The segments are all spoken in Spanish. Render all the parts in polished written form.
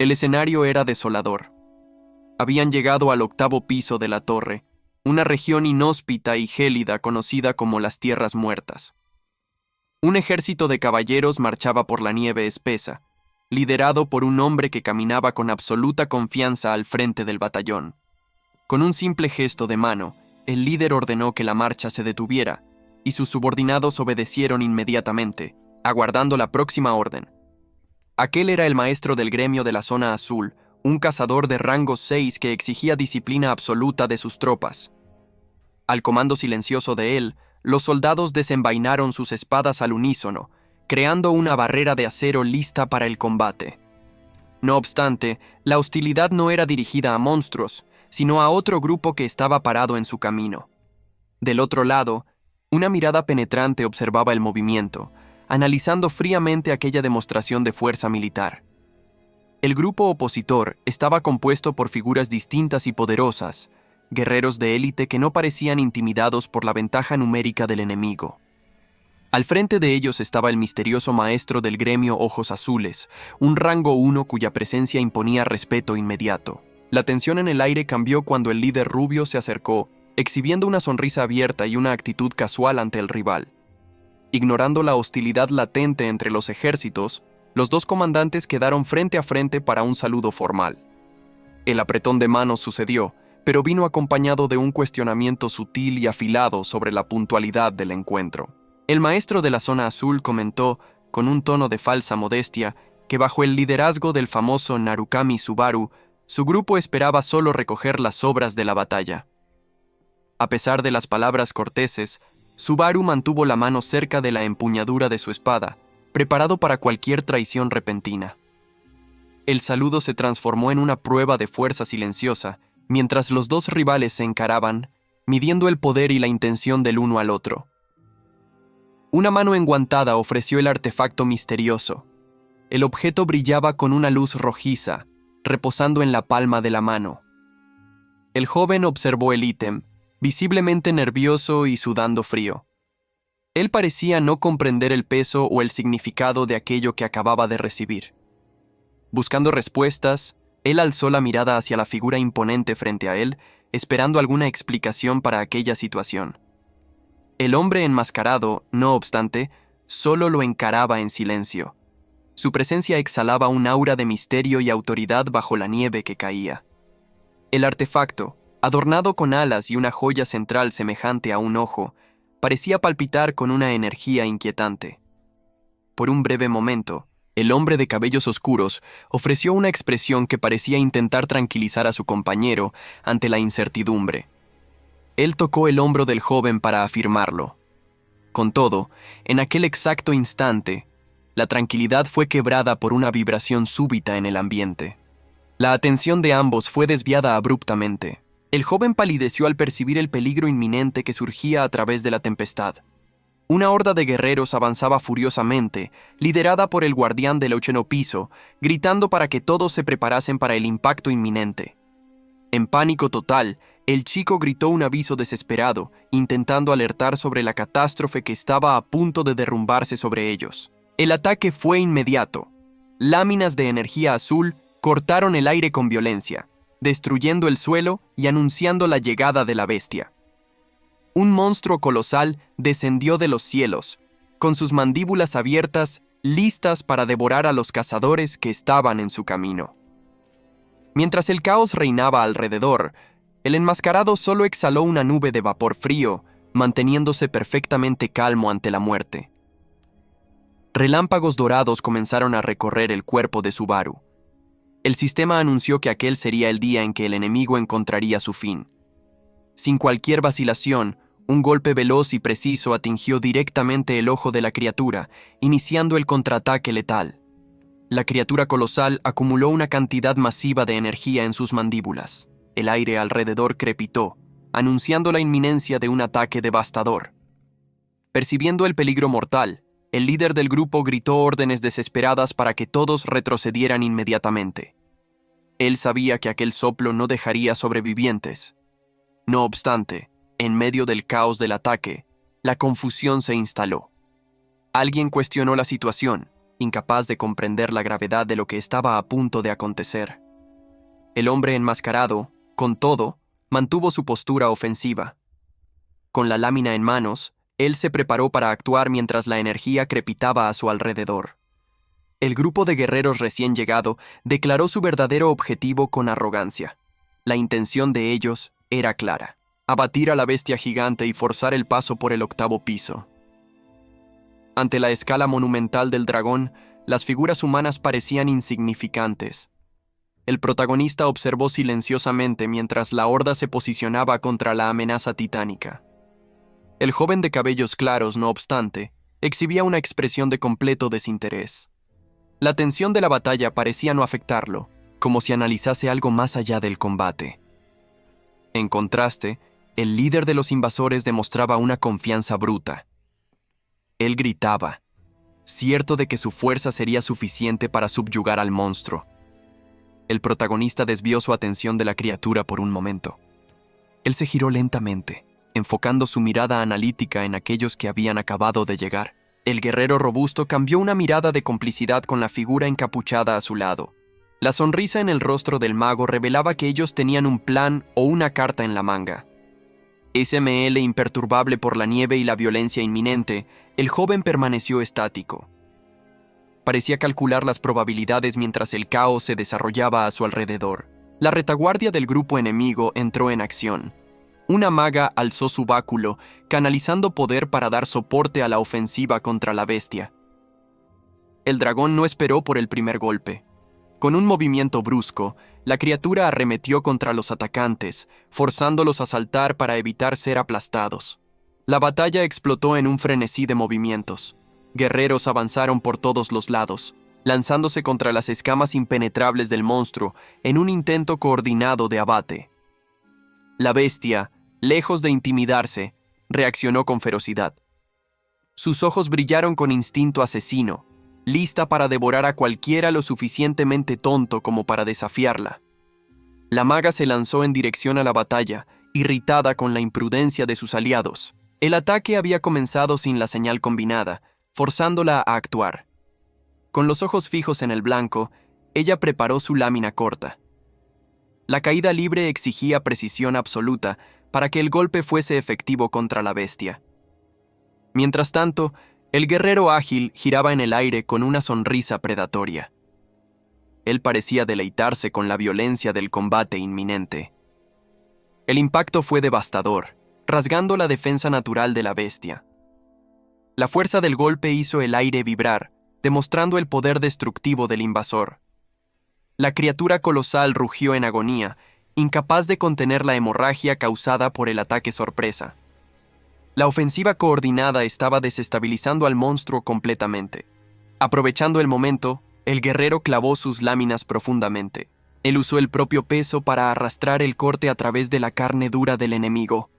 El escenario era desolador. Habían llegado al 8º piso de la torre, una región inhóspita y gélida conocida como las Tierras Muertas. Un ejército de caballeros marchaba por la nieve espesa, liderado por un hombre que caminaba con absoluta confianza al frente del batallón. Con un simple gesto de mano, el líder ordenó que la marcha se detuviera, y sus subordinados obedecieron inmediatamente, aguardando la próxima orden. Aquel era el maestro del gremio de la Zona Azul, un cazador de rango 6 que exigía disciplina absoluta de sus tropas. Al comando silencioso de él, los soldados desenvainaron sus espadas al unísono, creando una barrera de acero lista para el combate. No obstante, la hostilidad no era dirigida a monstruos, sino a otro grupo que estaba parado en su camino. Del otro lado, una mirada penetrante observaba el movimiento, analizando fríamente aquella demostración de fuerza militar. El grupo opositor estaba compuesto por figuras distintas y poderosas, guerreros de élite que no parecían intimidados por la ventaja numérica del enemigo. Al frente de ellos estaba el misterioso maestro del gremio Ojos Azules, un rango 1 cuya presencia imponía respeto inmediato. La tensión en el aire cambió cuando el líder rubio se acercó, exhibiendo una sonrisa abierta y una actitud casual ante el rival. Ignorando la hostilidad latente entre los ejércitos, los dos comandantes quedaron frente a frente para un saludo formal. El apretón de manos sucedió, pero vino acompañado de un cuestionamiento sutil y afilado sobre la puntualidad del encuentro. El maestro de la Zona Azul comentó, con un tono de falsa modestia, que bajo el liderazgo del famoso Narukami Subaru, su grupo esperaba solo recoger las sobras de la batalla. A pesar de las palabras corteses, Subaru mantuvo la mano cerca de la empuñadura de su espada, preparado para cualquier traición repentina. El saludo se transformó en una prueba de fuerza silenciosa, mientras los dos rivales se encaraban, midiendo el poder y la intención del uno al otro. Una mano enguantada ofreció el artefacto misterioso. El objeto brillaba con una luz rojiza, reposando en la palma de la mano. El joven observó el ítem, visiblemente nervioso y sudando frío. Él parecía no comprender el peso o el significado de aquello que acababa de recibir. Buscando respuestas, él alzó la mirada hacia la figura imponente frente a él, esperando alguna explicación para aquella situación. El hombre enmascarado, no obstante, solo lo encaraba en silencio. Su presencia exhalaba un aura de misterio y autoridad bajo la nieve que caía. El artefacto, adornado con alas y una joya central semejante a un ojo, parecía palpitar con una energía inquietante. Por un breve momento, el hombre de cabellos oscuros ofreció una expresión que parecía intentar tranquilizar a su compañero ante la incertidumbre. Él tocó el hombro del joven para afirmarlo. Con todo, en aquel exacto instante, la tranquilidad fue quebrada por una vibración súbita en el ambiente. La atención de ambos fue desviada abruptamente. El joven palideció al percibir el peligro inminente que surgía a través de la tempestad. Una horda de guerreros avanzaba furiosamente, liderada por el guardián del 8º piso, gritando para que todos se preparasen para el impacto inminente. En pánico total, el chico gritó un aviso desesperado, intentando alertar sobre la catástrofe que estaba a punto de derrumbarse sobre ellos. El ataque fue inmediato. Láminas de energía azul cortaron el aire con violencia, destruyendo el suelo y anunciando la llegada de la bestia. Un monstruo colosal descendió de los cielos, con sus mandíbulas abiertas, listas para devorar a los cazadores que estaban en su camino. Mientras el caos reinaba alrededor, el enmascarado solo exhaló una nube de vapor frío, manteniéndose perfectamente calmo ante la muerte. Relámpagos dorados comenzaron a recorrer el cuerpo de Subaru. El sistema anunció que aquel sería el día en que el enemigo encontraría su fin. Sin cualquier vacilación, un golpe veloz y preciso atingió directamente el ojo de la criatura, iniciando el contraataque letal. La criatura colosal acumuló una cantidad masiva de energía en sus mandíbulas. El aire alrededor crepitó, anunciando la inminencia de un ataque devastador. Percibiendo el peligro mortal, el líder del grupo gritó órdenes desesperadas para que todos retrocedieran inmediatamente. Él sabía que aquel soplo no dejaría sobrevivientes. No obstante, en medio del caos del ataque, la confusión se instaló. Alguien cuestionó la situación, incapaz de comprender la gravedad de lo que estaba a punto de acontecer. El hombre enmascarado, con todo, mantuvo su postura ofensiva. Con la lámina en manos, él se preparó para actuar mientras la energía crepitaba a su alrededor. El grupo de guerreros recién llegado declaró su verdadero objetivo con arrogancia. La intención de ellos era clara: abatir a la bestia gigante y forzar el paso por el 8º piso. Ante la escala monumental del dragón, las figuras humanas parecían insignificantes. El protagonista observó silenciosamente mientras la horda se posicionaba contra la amenaza titánica. El joven de cabellos claros, no obstante, exhibía una expresión de completo desinterés. La tensión de la batalla parecía no afectarlo, como si analizase algo más allá del combate. En contraste, el líder de los invasores demostraba una confianza bruta. Él gritaba, cierto de que su fuerza sería suficiente para subyugar al monstruo. El protagonista desvió su atención de la criatura por un momento. Él se giró lentamente, enfocando su mirada analítica en aquellos que habían acabado de llegar. El guerrero robusto cambió una mirada de complicidad con la figura encapuchada a su lado. La sonrisa en el rostro del mago revelaba que ellos tenían un plan o una carta en la manga. SML imperturbable por la nieve y la violencia inminente, el joven permaneció estático. Parecía calcular las probabilidades mientras el caos se desarrollaba a su alrededor. La retaguardia del grupo enemigo entró en acción. Una maga alzó su báculo, canalizando poder para dar soporte a la ofensiva contra la bestia. El dragón no esperó por el primer golpe. Con un movimiento brusco, la criatura arremetió contra los atacantes, forzándolos a saltar para evitar ser aplastados. La batalla explotó en un frenesí de movimientos. Guerreros avanzaron por todos los lados, lanzándose contra las escamas impenetrables del monstruo en un intento coordinado de abate. La bestia, lejos de intimidarse, reaccionó con ferocidad. Sus ojos brillaron con instinto asesino, lista para devorar a cualquiera lo suficientemente tonto como para desafiarla. La maga se lanzó en dirección a la batalla, irritada con la imprudencia de sus aliados. El ataque había comenzado sin la señal combinada, forzándola a actuar. Con los ojos fijos en el blanco, ella preparó su lámina corta. La caída libre exigía precisión absoluta para que el golpe fuese efectivo contra la bestia. Mientras tanto, el guerrero ágil giraba en el aire con una sonrisa predatoria. Él parecía deleitarse con la violencia del combate inminente. El impacto fue devastador, rasgando la defensa natural de la bestia. La fuerza del golpe hizo el aire vibrar, demostrando el poder destructivo del invasor. La criatura colosal rugió en agonía, incapaz de contener la hemorragia causada por el ataque sorpresa. La ofensiva coordinada estaba desestabilizando al monstruo completamente. Aprovechando el momento, el guerrero clavó sus láminas profundamente. Él usó el propio peso para arrastrar el corte a través de la carne dura del enemigo.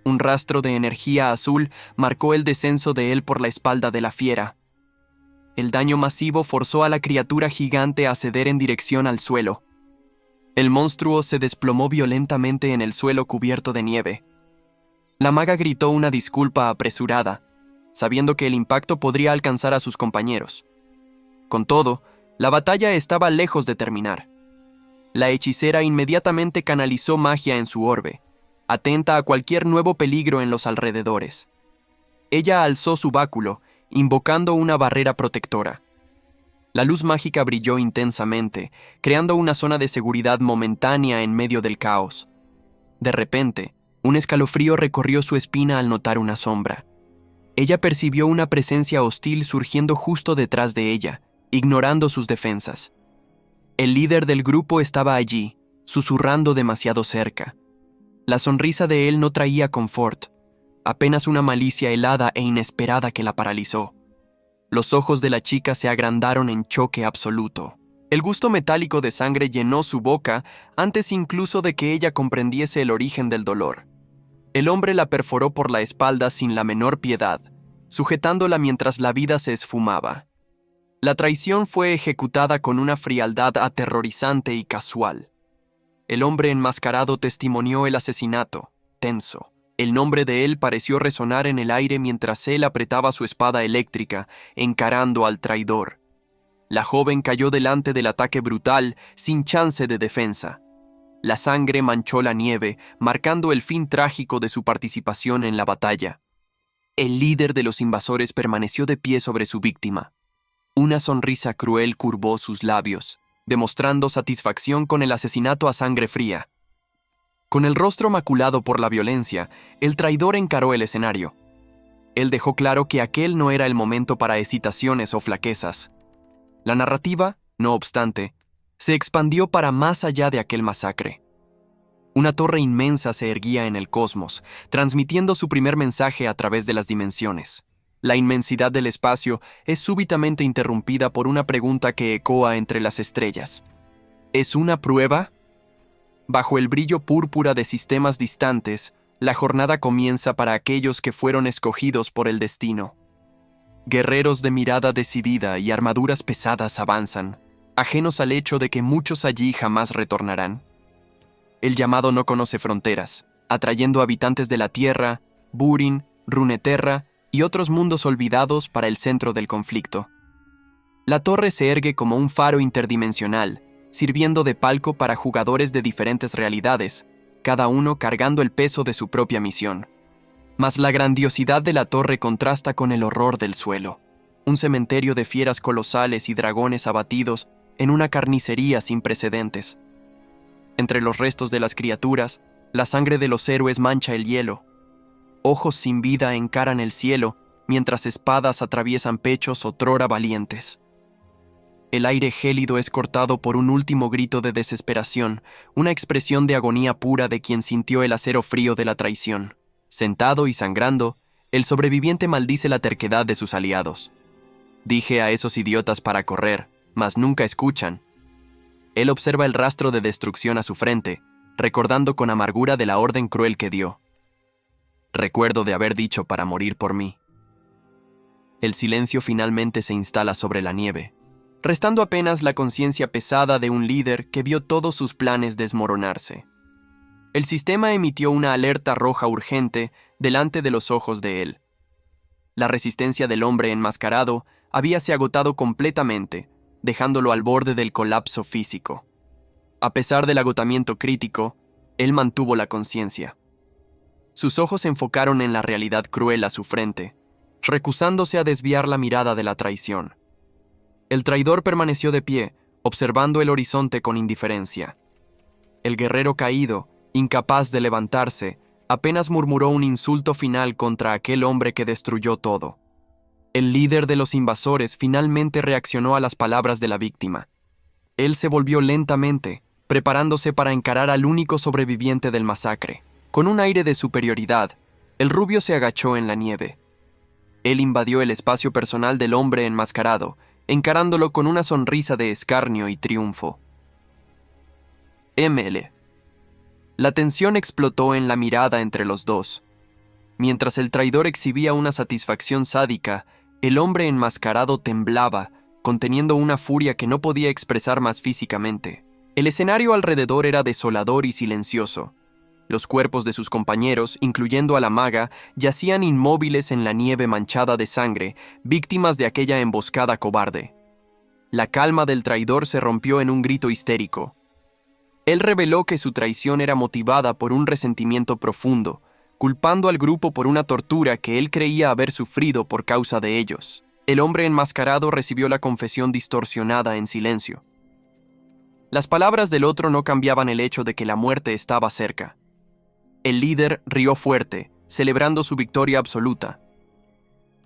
Un rastro de energía azul marcó el descenso de él por la espalda de la fiera. El daño masivo forzó a la criatura gigante a ceder en dirección al suelo. El monstruo se desplomó violentamente en el suelo cubierto de nieve. La maga gritó una disculpa apresurada, sabiendo que el impacto podría alcanzar a sus compañeros. Con todo, la batalla estaba lejos de terminar. La hechicera inmediatamente canalizó magia en su orbe, atenta a cualquier nuevo peligro en los alrededores. Ella alzó su báculo, invocando una barrera protectora. La luz mágica brilló intensamente, creando una zona de seguridad momentánea en medio del caos. De repente, un escalofrío recorrió su espina al notar una sombra. Ella percibió una presencia hostil surgiendo justo detrás de ella, ignorando sus defensas. El líder del grupo estaba allí, susurrando demasiado cerca. La sonrisa de él no traía confort, apenas una malicia helada e inesperada que la paralizó. Los ojos de la chica se agrandaron en choque absoluto. El gusto metálico de sangre llenó su boca antes incluso de que ella comprendiese el origen del dolor. El hombre la perforó por la espalda sin la menor piedad, sujetándola mientras la vida se esfumaba. La traición fue ejecutada con una frialdad aterrorizante y casual. El hombre enmascarado testimonió el asesinato, tenso, El nombre de él pareció resonar en el aire mientras él apretaba su espada eléctrica, encarando al traidor. La joven cayó delante del ataque brutal, sin chance de defensa. La sangre manchó la nieve, marcando el fin trágico de su participación en la batalla. El líder de los invasores permaneció de pie sobre su víctima. Una sonrisa cruel curvó sus labios, demostrando satisfacción con el asesinato a sangre fría. Con el rostro maculado por la violencia, el traidor encaró el escenario. Él dejó claro que aquel no era el momento para hesitaciones o flaquezas. La narrativa, no obstante, se expandió para más allá de aquel masacre. Una torre inmensa se erguía en el cosmos, transmitiendo su primer mensaje a través de las dimensiones. La inmensidad del espacio es súbitamente interrumpida por una pregunta que ecoa entre las estrellas. ¿Es una prueba? Bajo el brillo púrpura de sistemas distantes, la jornada comienza para aquellos que fueron escogidos por el destino. Guerreros de mirada decidida y armaduras pesadas avanzan, ajenos al hecho de que muchos allí jamás retornarán. El llamado no conoce fronteras, atrayendo habitantes de la Tierra, Búrin, Runeterra y otros mundos olvidados para el centro del conflicto. La torre se ergue como un faro interdimensional, sirviendo de palco para jugadores de diferentes realidades, cada uno cargando el peso de su propia misión. Mas la grandiosidad de la torre contrasta con el horror del suelo, un cementerio de fieras colosales y dragones abatidos en una carnicería sin precedentes. Entre los restos de las criaturas, la sangre de los héroes mancha el hielo. Ojos sin vida encaran el cielo, mientras espadas atraviesan pechos otrora valientes. El aire gélido es cortado por un último grito de desesperación, una expresión de agonía pura de quien sintió el acero frío de la traición. Sentado y sangrando, el sobreviviente maldice la terquedad de sus aliados. Dije a esos idiotas para correr, mas nunca escuchan. Él observa el rastro de destrucción a su frente, recordando con amargura de la orden cruel que dio. Recuerdo de haber dicho para morir por mí. El silencio finalmente se instala sobre la nieve, restando apenas la conciencia pesada de un líder que vio todos sus planes desmoronarse. El sistema emitió una alerta roja urgente delante de los ojos de él. La resistencia del hombre enmascarado habíase agotado completamente, dejándolo al borde del colapso físico. A pesar del agotamiento crítico, él mantuvo la conciencia. Sus ojos se enfocaron en la realidad cruel a su frente, recusándose a desviar la mirada de la traición. El traidor permaneció de pie, observando el horizonte con indiferencia. El guerrero caído, incapaz de levantarse, apenas murmuró un insulto final contra aquel hombre que destruyó todo. El líder de los invasores finalmente reaccionó a las palabras de la víctima. Él se volvió lentamente, preparándose para encarar al único sobreviviente del masacre. Con un aire de superioridad, el rubio se agachó en la nieve. Él invadió el espacio personal del hombre enmascarado, encarándolo con una sonrisa de escarnio y triunfo. ML. La tensión explotó en la mirada entre los dos. Mientras el traidor exhibía una satisfacción sádica, el hombre enmascarado temblaba, conteniendo una furia que no podía expresar más físicamente. El escenario alrededor era desolador y silencioso. Los cuerpos de sus compañeros, incluyendo a la maga, yacían inmóviles en la nieve manchada de sangre, víctimas de aquella emboscada cobarde. La calma del traidor se rompió en un grito histérico. Él reveló que su traición era motivada por un resentimiento profundo, culpando al grupo por una tortura que él creía haber sufrido por causa de ellos. El hombre enmascarado recibió la confesión distorsionada en silencio. Las palabras del otro no cambiaban el hecho de que la muerte estaba cerca. El líder rió fuerte, celebrando su victoria absoluta.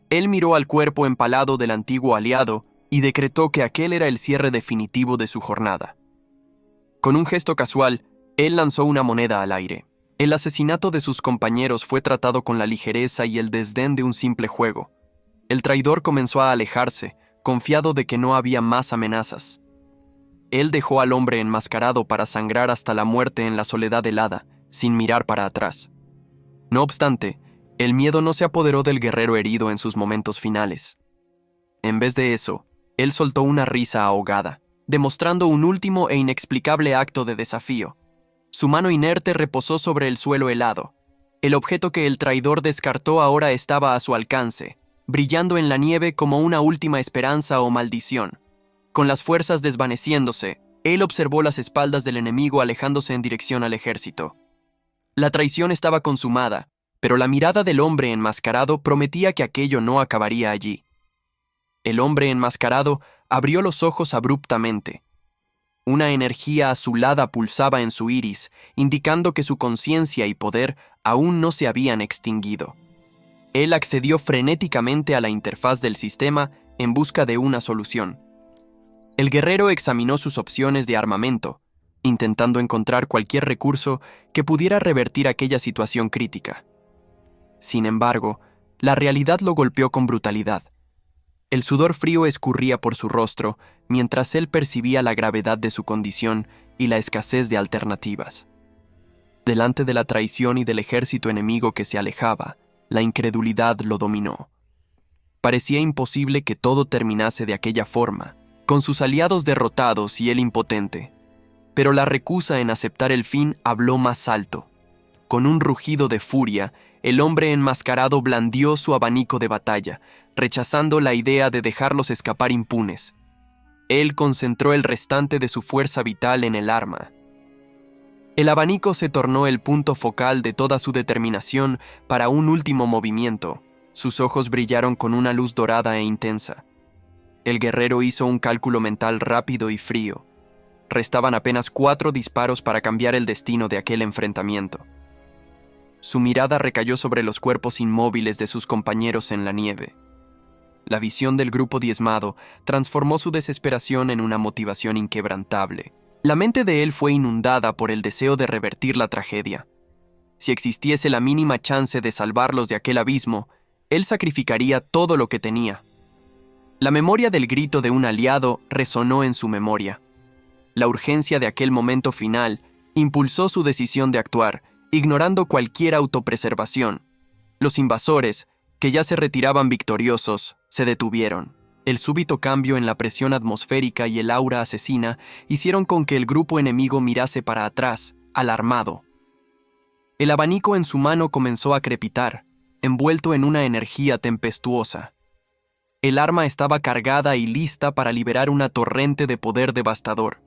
Él miró al cuerpo empalado del antiguo aliado y decretó que aquel era el cierre definitivo de su jornada. Con un gesto casual, él lanzó una moneda al aire. El asesinato de sus compañeros fue tratado con la ligereza y el desdén de un simple juego. El traidor comenzó a alejarse, confiado de que no había más amenazas. Él dejó al hombre enmascarado para sangrar hasta la muerte en la soledad helada, sin mirar para atrás. No obstante, el miedo no se apoderó del guerrero herido en sus momentos finales. En vez de eso, él soltó una risa ahogada, demostrando un último e inexplicable acto de desafío. Su mano inerte reposó sobre el suelo helado. El objeto que el traidor descartó ahora estaba a su alcance, brillando en la nieve como una última esperanza o maldición. Con las fuerzas desvaneciéndose, él observó las espaldas del enemigo alejándose en dirección al ejército. La traición estaba consumada, pero la mirada del hombre enmascarado prometía que aquello no acabaría allí. El hombre enmascarado abrió los ojos abruptamente. Una energía azulada pulsaba en su iris, indicando que su conciencia y poder aún no se habían extinguido. Él accedió frenéticamente a la interfaz del sistema en busca de una solución. El guerrero examinó sus opciones de armamento, intentando encontrar cualquier recurso que pudiera revertir aquella situación crítica. Sin embargo, la realidad lo golpeó con brutalidad. El sudor frío escurría por su rostro mientras él percibía la gravedad de su condición y la escasez de alternativas. Delante de la traición y del ejército enemigo que se alejaba, la incredulidad lo dominó. Parecía imposible que todo terminase de aquella forma, con sus aliados derrotados y él impotente. Pero la recusa en aceptar el fin habló más alto. Con un rugido de furia, el hombre enmascarado blandió su abanico de batalla, rechazando la idea de dejarlos escapar impunes. Él concentró el restante de su fuerza vital en el arma. El abanico se tornó el punto focal de toda su determinación para un último movimiento. Sus ojos brillaron con una luz dorada e intensa. El guerrero hizo un cálculo mental rápido y frío. Restaban apenas 4 disparos para cambiar el destino de aquel enfrentamiento. Su mirada recayó sobre los cuerpos inmóviles de sus compañeros en la nieve. La visión del grupo diezmado transformó su desesperación en una motivación inquebrantable. La mente de él fue inundada por el deseo de revertir la tragedia. Si existiese la mínima chance de salvarlos de aquel abismo, él sacrificaría todo lo que tenía. La memoria del grito de un aliado resonó en su memoria. La urgencia de aquel momento final impulsó su decisión de actuar, ignorando cualquier autopreservación. Los invasores, que ya se retiraban victoriosos, se detuvieron. El súbito cambio en la presión atmosférica y el aura asesina hicieron con que el grupo enemigo mirase para atrás, alarmado. El abanico en su mano comenzó a crepitar, envuelto en una energía tempestuosa. El arma estaba cargada y lista para liberar una torrente de poder devastador.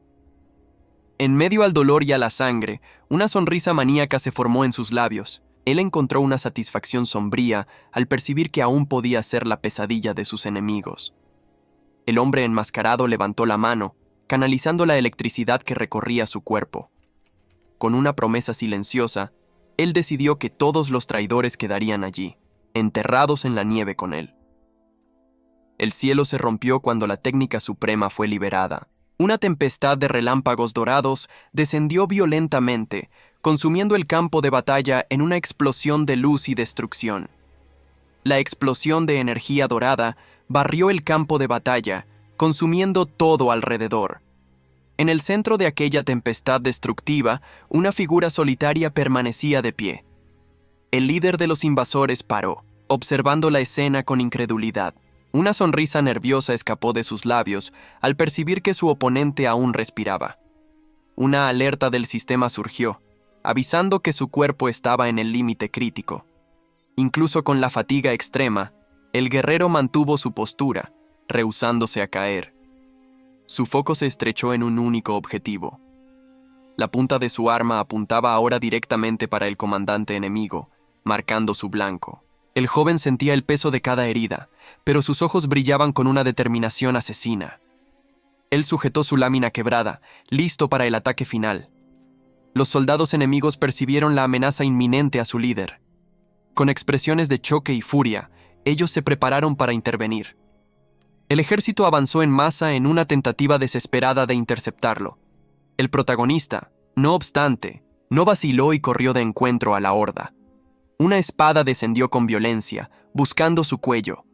En medio al dolor y a la sangre, una sonrisa maníaca se formó en sus labios. Él encontró una satisfacción sombría al percibir que aún podía ser la pesadilla de sus enemigos. El hombre enmascarado levantó la mano, canalizando la electricidad que recorría su cuerpo. Con una promesa silenciosa, él decidió que todos los traidores quedarían allí, enterrados en la nieve con él. El cielo se rompió cuando la técnica suprema fue liberada. Una tempestad de relámpagos dorados descendió violentamente, consumiendo el campo de batalla en una explosión de luz y destrucción. La explosión de energía dorada barrió el campo de batalla, consumiendo todo alrededor. En el centro de aquella tempestad destructiva, una figura solitaria permanecía de pie. El líder de los invasores paró, observando la escena con incredulidad. Una sonrisa nerviosa escapó de sus labios al percibir que su oponente aún respiraba. Una alerta del sistema surgió, avisando que su cuerpo estaba en el límite crítico. Incluso con la fatiga extrema, el guerrero mantuvo su postura, rehusándose a caer. Su foco se estrechó en un único objetivo. La punta de su arma apuntaba ahora directamente para el comandante enemigo, marcando su blanco. El joven sentía el peso de cada herida, pero sus ojos brillaban con una determinación asesina. Él sujetó su lámina quebrada, listo para el ataque final. Los soldados enemigos percibieron la amenaza inminente a su líder. Con expresiones de choque y furia, ellos se prepararon para intervenir. El ejército avanzó en masa en una tentativa desesperada de interceptarlo. El protagonista, no obstante, no vaciló y corrió de encuentro a la horda. Una espada descendió con violencia, buscando su cuello.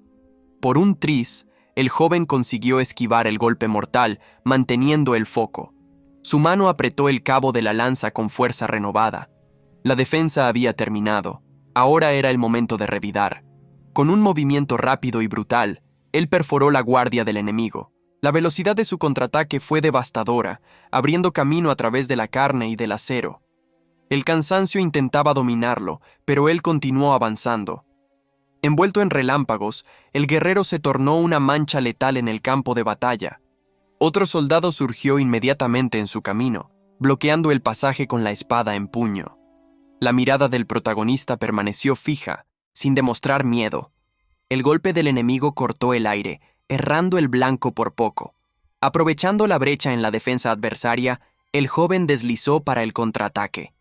Por un tris, el joven consiguió esquivar el golpe mortal, manteniendo el foco. Su mano apretó el cabo de la lanza con fuerza renovada. La defensa había terminado. Ahora era el momento de revidar. Con un movimiento rápido y brutal, él perforó la guardia del enemigo. La velocidad de su contraataque fue devastadora, abriendo camino a través de la carne y del acero. El cansancio intentaba dominarlo, pero él continuó avanzando. Envuelto en relámpagos, el guerrero se tornó una mancha letal en el campo de batalla. Otro soldado surgió inmediatamente en su camino, bloqueando el pasaje con la espada en puño. La mirada del protagonista permaneció fija, sin demostrar miedo. El golpe del enemigo cortó el aire, errando el blanco por poco. Aprovechando la brecha en la defensa adversaria, el joven deslizó para el contraataque.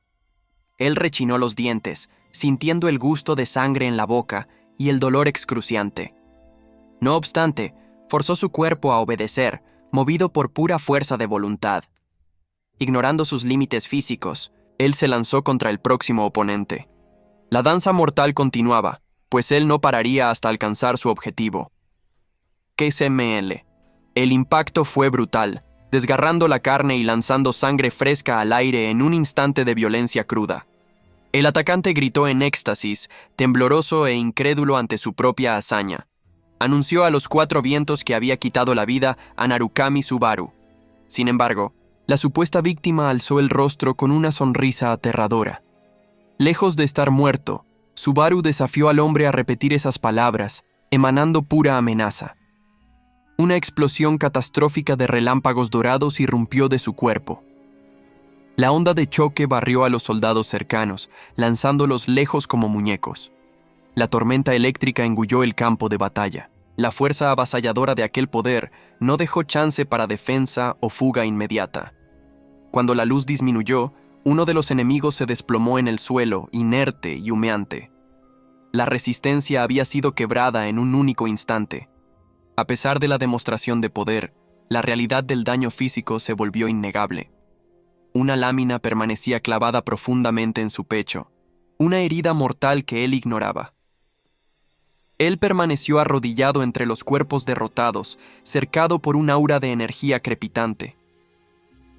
Él rechinó los dientes, sintiendo el gusto de sangre en la boca y el dolor excruciante. No obstante, forzó su cuerpo a obedecer, movido por pura fuerza de voluntad. Ignorando sus límites físicos, él se lanzó contra el próximo oponente. La danza mortal continuaba, pues él no pararía hasta alcanzar su objetivo. KSML. El impacto fue brutal, desgarrando la carne y lanzando sangre fresca al aire en un instante de violencia cruda. El atacante gritó en éxtasis, tembloroso e incrédulo ante su propia hazaña. Anunció a los 4 vientos que había quitado la vida a Narukami Subaru. Sin embargo, la supuesta víctima alzó el rostro con una sonrisa aterradora. Lejos de estar muerto, Subaru desafió al hombre a repetir esas palabras, emanando pura amenaza. Una explosión catastrófica de relámpagos dorados irrumpió de su cuerpo. La onda de choque barrió a los soldados cercanos, lanzándolos lejos como muñecos. La tormenta eléctrica engulló el campo de batalla. La fuerza avasalladora de aquel poder no dejó chance para defensa o fuga inmediata. Cuando la luz disminuyó, uno de los enemigos se desplomó en el suelo, inerte y humeante. La resistencia había sido quebrada en un único instante. A pesar de la demostración de poder, la realidad del daño físico se volvió innegable. Una lámina permanecía clavada profundamente en su pecho, una herida mortal que él ignoraba. Él permaneció arrodillado entre los cuerpos derrotados, cercado por un aura de energía crepitante.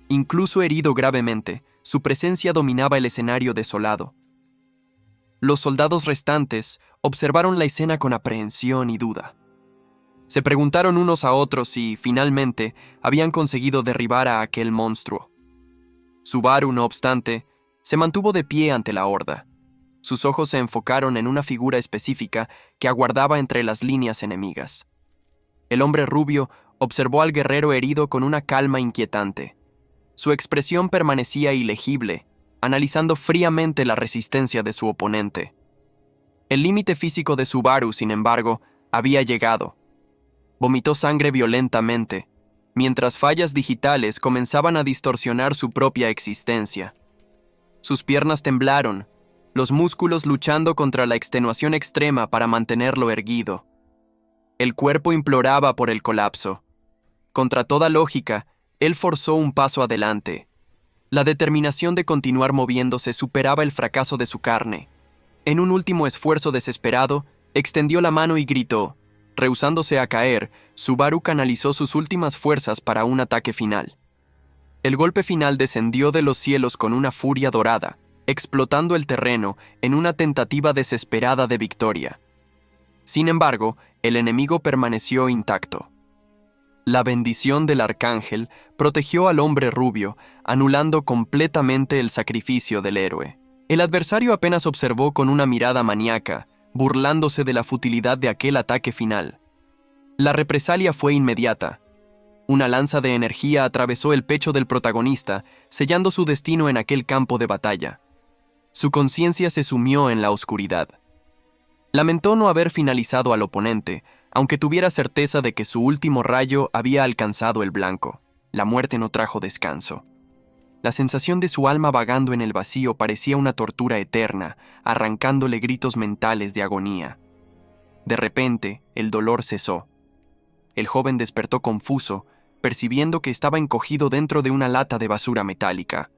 Incluso herido gravemente, su presencia dominaba el escenario desolado. Los soldados restantes observaron la escena con aprehensión y duda. Se preguntaron unos a otros si, finalmente, habían conseguido derribar a aquel monstruo. Subaru, no obstante, se mantuvo de pie ante la horda. Sus ojos se enfocaron en una figura específica que aguardaba entre las líneas enemigas. El hombre rubio observó al guerrero herido con una calma inquietante. Su expresión permanecía ilegible, analizando fríamente la resistencia de su oponente. El límite físico de Subaru, sin embargo, había llegado. Vomitó sangre violentamente, mientras fallas digitales comenzaban a distorsionar su propia existencia. Sus piernas temblaron, los músculos luchando contra la extenuación extrema para mantenerlo erguido. El cuerpo imploraba por el colapso. Contra toda lógica, él forzó un paso adelante. La determinación de continuar moviéndose superaba el fracaso de su carne. En un último esfuerzo desesperado, extendió la mano y gritó. Rehusándose a caer, Subaru canalizó sus últimas fuerzas para un ataque final. El golpe final descendió de los cielos con una furia dorada, explotando el terreno en una tentativa desesperada de victoria. Sin embargo, el enemigo permaneció intacto. La bendición del arcángel protegió al hombre rubio, anulando completamente el sacrificio del héroe. El adversario apenas observó con una mirada maníaca, burlándose de la futilidad de aquel ataque final. La represalia fue inmediata. Una lanza de energía atravesó el pecho del protagonista, sellando su destino en aquel campo de batalla. Su conciencia se sumió en la oscuridad. Lamentó no haber finalizado al oponente, aunque tuviera certeza de que su último rayo había alcanzado el blanco. La muerte no trajo descanso. La sensación de su alma vagando en el vacío parecía una tortura eterna, arrancándole gritos mentales de agonía. De repente, el dolor cesó. El joven despertó confuso, percibiendo que estaba encogido dentro de una lata de basura metálica.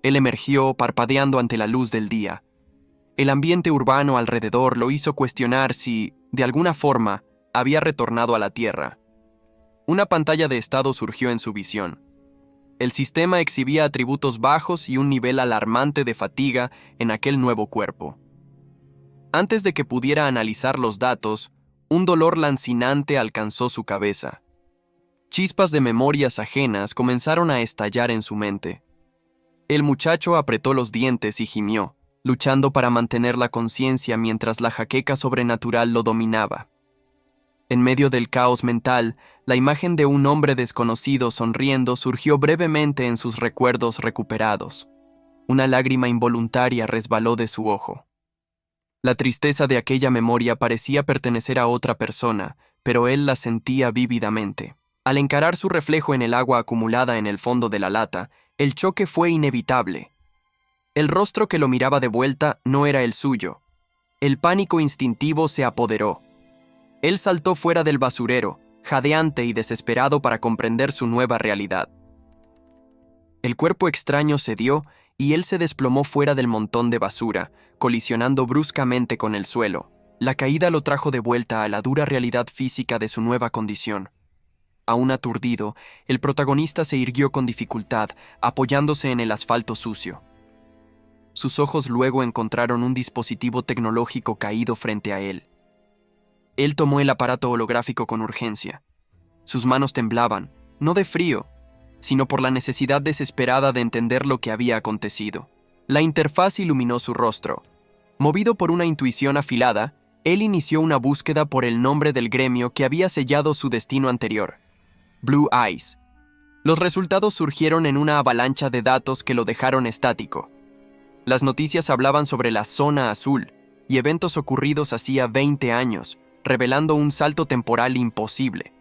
Él emergió parpadeando ante la luz del día. El ambiente urbano alrededor lo hizo cuestionar si, de alguna forma, había retornado a la Tierra. Una pantalla de estado surgió en su visión. El sistema exhibía atributos bajos y un nivel alarmante de fatiga en aquel nuevo cuerpo. Antes de que pudiera analizar los datos, un dolor lancinante alcanzó su cabeza. Chispas de memorias ajenas comenzaron a estallar en su mente. El muchacho apretó los dientes y gimió, luchando para mantener la conciencia mientras la jaqueca sobrenatural lo dominaba. En medio del caos mental, la imagen de un hombre desconocido sonriendo surgió brevemente en sus recuerdos recuperados. Una lágrima involuntaria resbaló de su ojo. La tristeza de aquella memoria parecía pertenecer a otra persona, pero él la sentía vívidamente. Al encarar su reflejo en el agua acumulada en el fondo de la lata, el choque fue inevitable. El rostro que lo miraba de vuelta no era el suyo. El pánico instintivo se apoderó. Él saltó fuera del basurero, jadeante y desesperado para comprender su nueva realidad. El cuerpo extraño cedió y él se desplomó fuera del montón de basura, colisionando bruscamente con el suelo. La caída lo trajo de vuelta a la dura realidad física de su nueva condición. Aún aturdido, el protagonista se irguió con dificultad, apoyándose en el asfalto sucio. Sus ojos luego encontraron un dispositivo tecnológico caído frente a él. Él tomó el aparato holográfico con urgencia. Sus manos temblaban, no de frío, sino por la necesidad desesperada de entender lo que había acontecido. La interfaz iluminó su rostro. Movido por una intuición afilada, él inició una búsqueda por el nombre del gremio que había sellado su destino anterior: Blue Eyes. Los resultados surgieron en una avalancha de datos que lo dejaron estático. Las noticias hablaban sobre la Zona Azul y eventos ocurridos hacía 20 años, revelando un salto temporal imposible.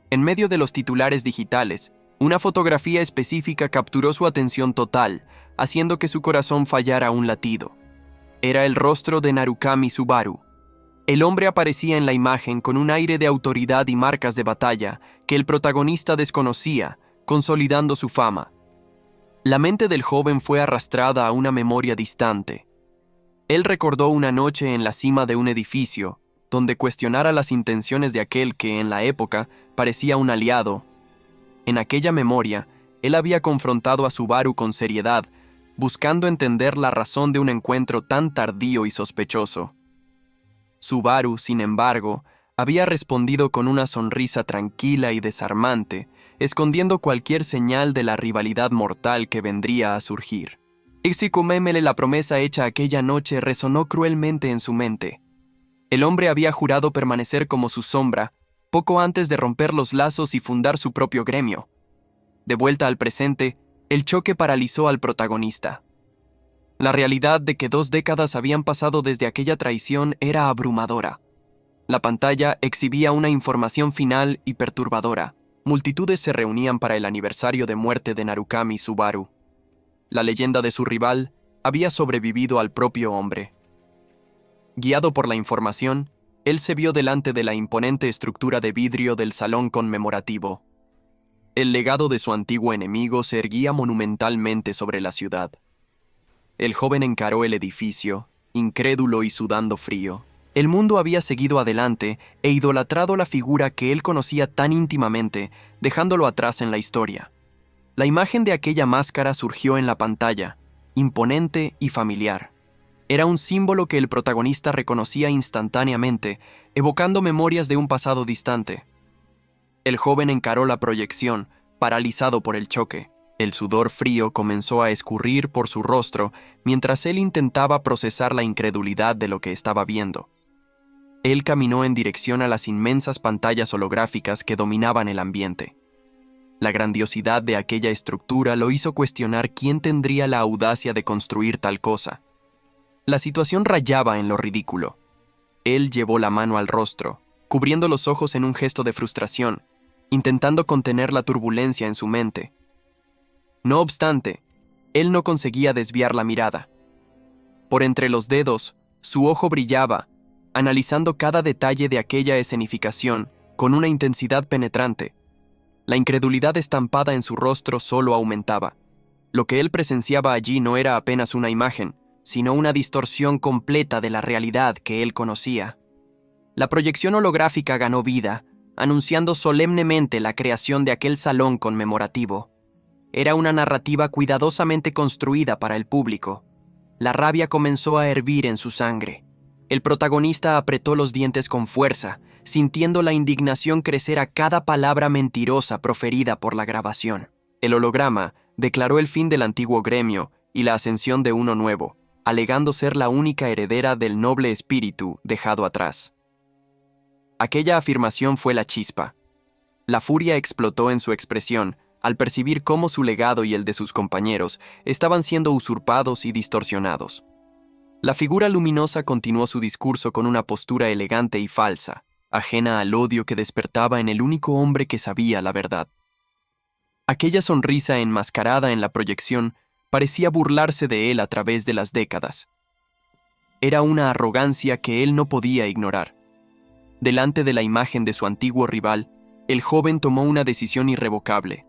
En medio de los titulares digitales, una fotografía específica capturó su atención total, haciendo que su corazón fallara un latido. Era el rostro de Narukami Subaru. El hombre aparecía en la imagen con un aire de autoridad y marcas de batalla que el protagonista desconocía, consolidando su fama. La mente del joven fue arrastrada a una memoria distante. Él recordó una noche en la cima de un edificio, donde cuestionara las intenciones de aquel que, en la época, parecía un aliado. En aquella memoria, él había confrontado a Subaru con seriedad, buscando entender la razón de un encuentro tan tardío y sospechoso. Subaru, sin embargo, había respondido con una sonrisa tranquila y desarmante, escondiendo cualquier señal de la rivalidad mortal que vendría a surgir. Exicumémele, la promesa hecha aquella noche resonó cruelmente en su mente. El hombre había jurado permanecer como su sombra, poco antes de romper los lazos y fundar su propio gremio. De vuelta al presente, el choque paralizó al protagonista. La realidad de que 2 décadas habían pasado desde aquella traición era abrumadora. La pantalla exhibía una información final y perturbadora. Multitudes se reunían para el aniversario de muerte de Narukami Subaru. La leyenda de su rival había sobrevivido al propio hombre. Guiado por la información, él se vio delante de la imponente estructura de vidrio del salón conmemorativo. El legado de su antiguo enemigo se erguía monumentalmente sobre la ciudad. El joven encaró el edificio, incrédulo y sudando frío. El mundo había seguido adelante e idolatrado la figura que él conocía tan íntimamente, dejándolo atrás en la historia. La imagen de aquella máscara surgió en la pantalla, imponente y familiar. Era un símbolo que el protagonista reconocía instantáneamente, evocando memorias de un pasado distante. El joven encaró la proyección, paralizado por el choque. El sudor frío comenzó a escurrir por su rostro mientras él intentaba procesar la incredulidad de lo que estaba viendo. Él caminó en dirección a las inmensas pantallas holográficas que dominaban el ambiente. La grandiosidad de aquella estructura lo hizo cuestionar quién tendría la audacia de construir tal cosa. La situación rayaba en lo ridículo. Él llevó la mano al rostro, cubriendo los ojos en un gesto de frustración, intentando contener la turbulencia en su mente. No obstante, él no conseguía desviar la mirada. Por entre los dedos, su ojo brillaba, analizando cada detalle de aquella escenificación con una intensidad penetrante. La incredulidad estampada en su rostro solo aumentaba. Lo que él presenciaba allí no era apenas una imagen, sino una distorsión completa de la realidad que él conocía. La proyección holográfica ganó vida, anunciando solemnemente la creación de aquel salón conmemorativo. Era una narrativa cuidadosamente construida para el público. La rabia comenzó a hervir en su sangre. El protagonista apretó los dientes con fuerza, sintiendo la indignación crecer a cada palabra mentirosa proferida por la grabación. El holograma, declaró el fin del antiguo gremio y la ascensión de uno nuevo, alegando ser la única heredera del noble espíritu dejado atrás. Aquella afirmación fue la chispa. La furia explotó en su expresión al percibir cómo su legado y el de sus compañeros estaban siendo usurpados y distorsionados. La figura luminosa continuó su discurso con una postura elegante y falsa, ajena al odio que despertaba en el único hombre que sabía la verdad. Aquella sonrisa enmascarada en la proyección parecía burlarse de él a través de las décadas. Era una arrogancia que él no podía ignorar. Delante de la imagen de su antiguo rival, el joven tomó una decisión irrevocable.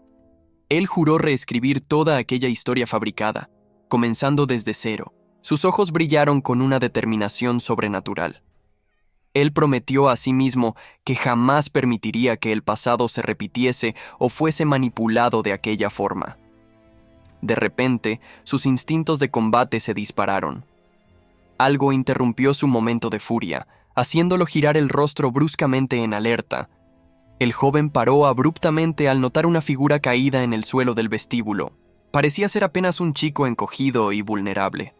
Él juró reescribir toda aquella historia fabricada, comenzando desde cero. Sus ojos brillaron con una determinación sobrenatural. Él prometió a sí mismo que jamás permitiría que el pasado se repitiese o fuese manipulado de aquella forma. De repente, sus instintos de combate se dispararon. Algo interrumpió su momento de furia, haciéndolo girar el rostro bruscamente en alerta. El joven paró abruptamente al notar una figura caída en el suelo del vestíbulo. Parecía ser apenas un chico encogido y vulnerable.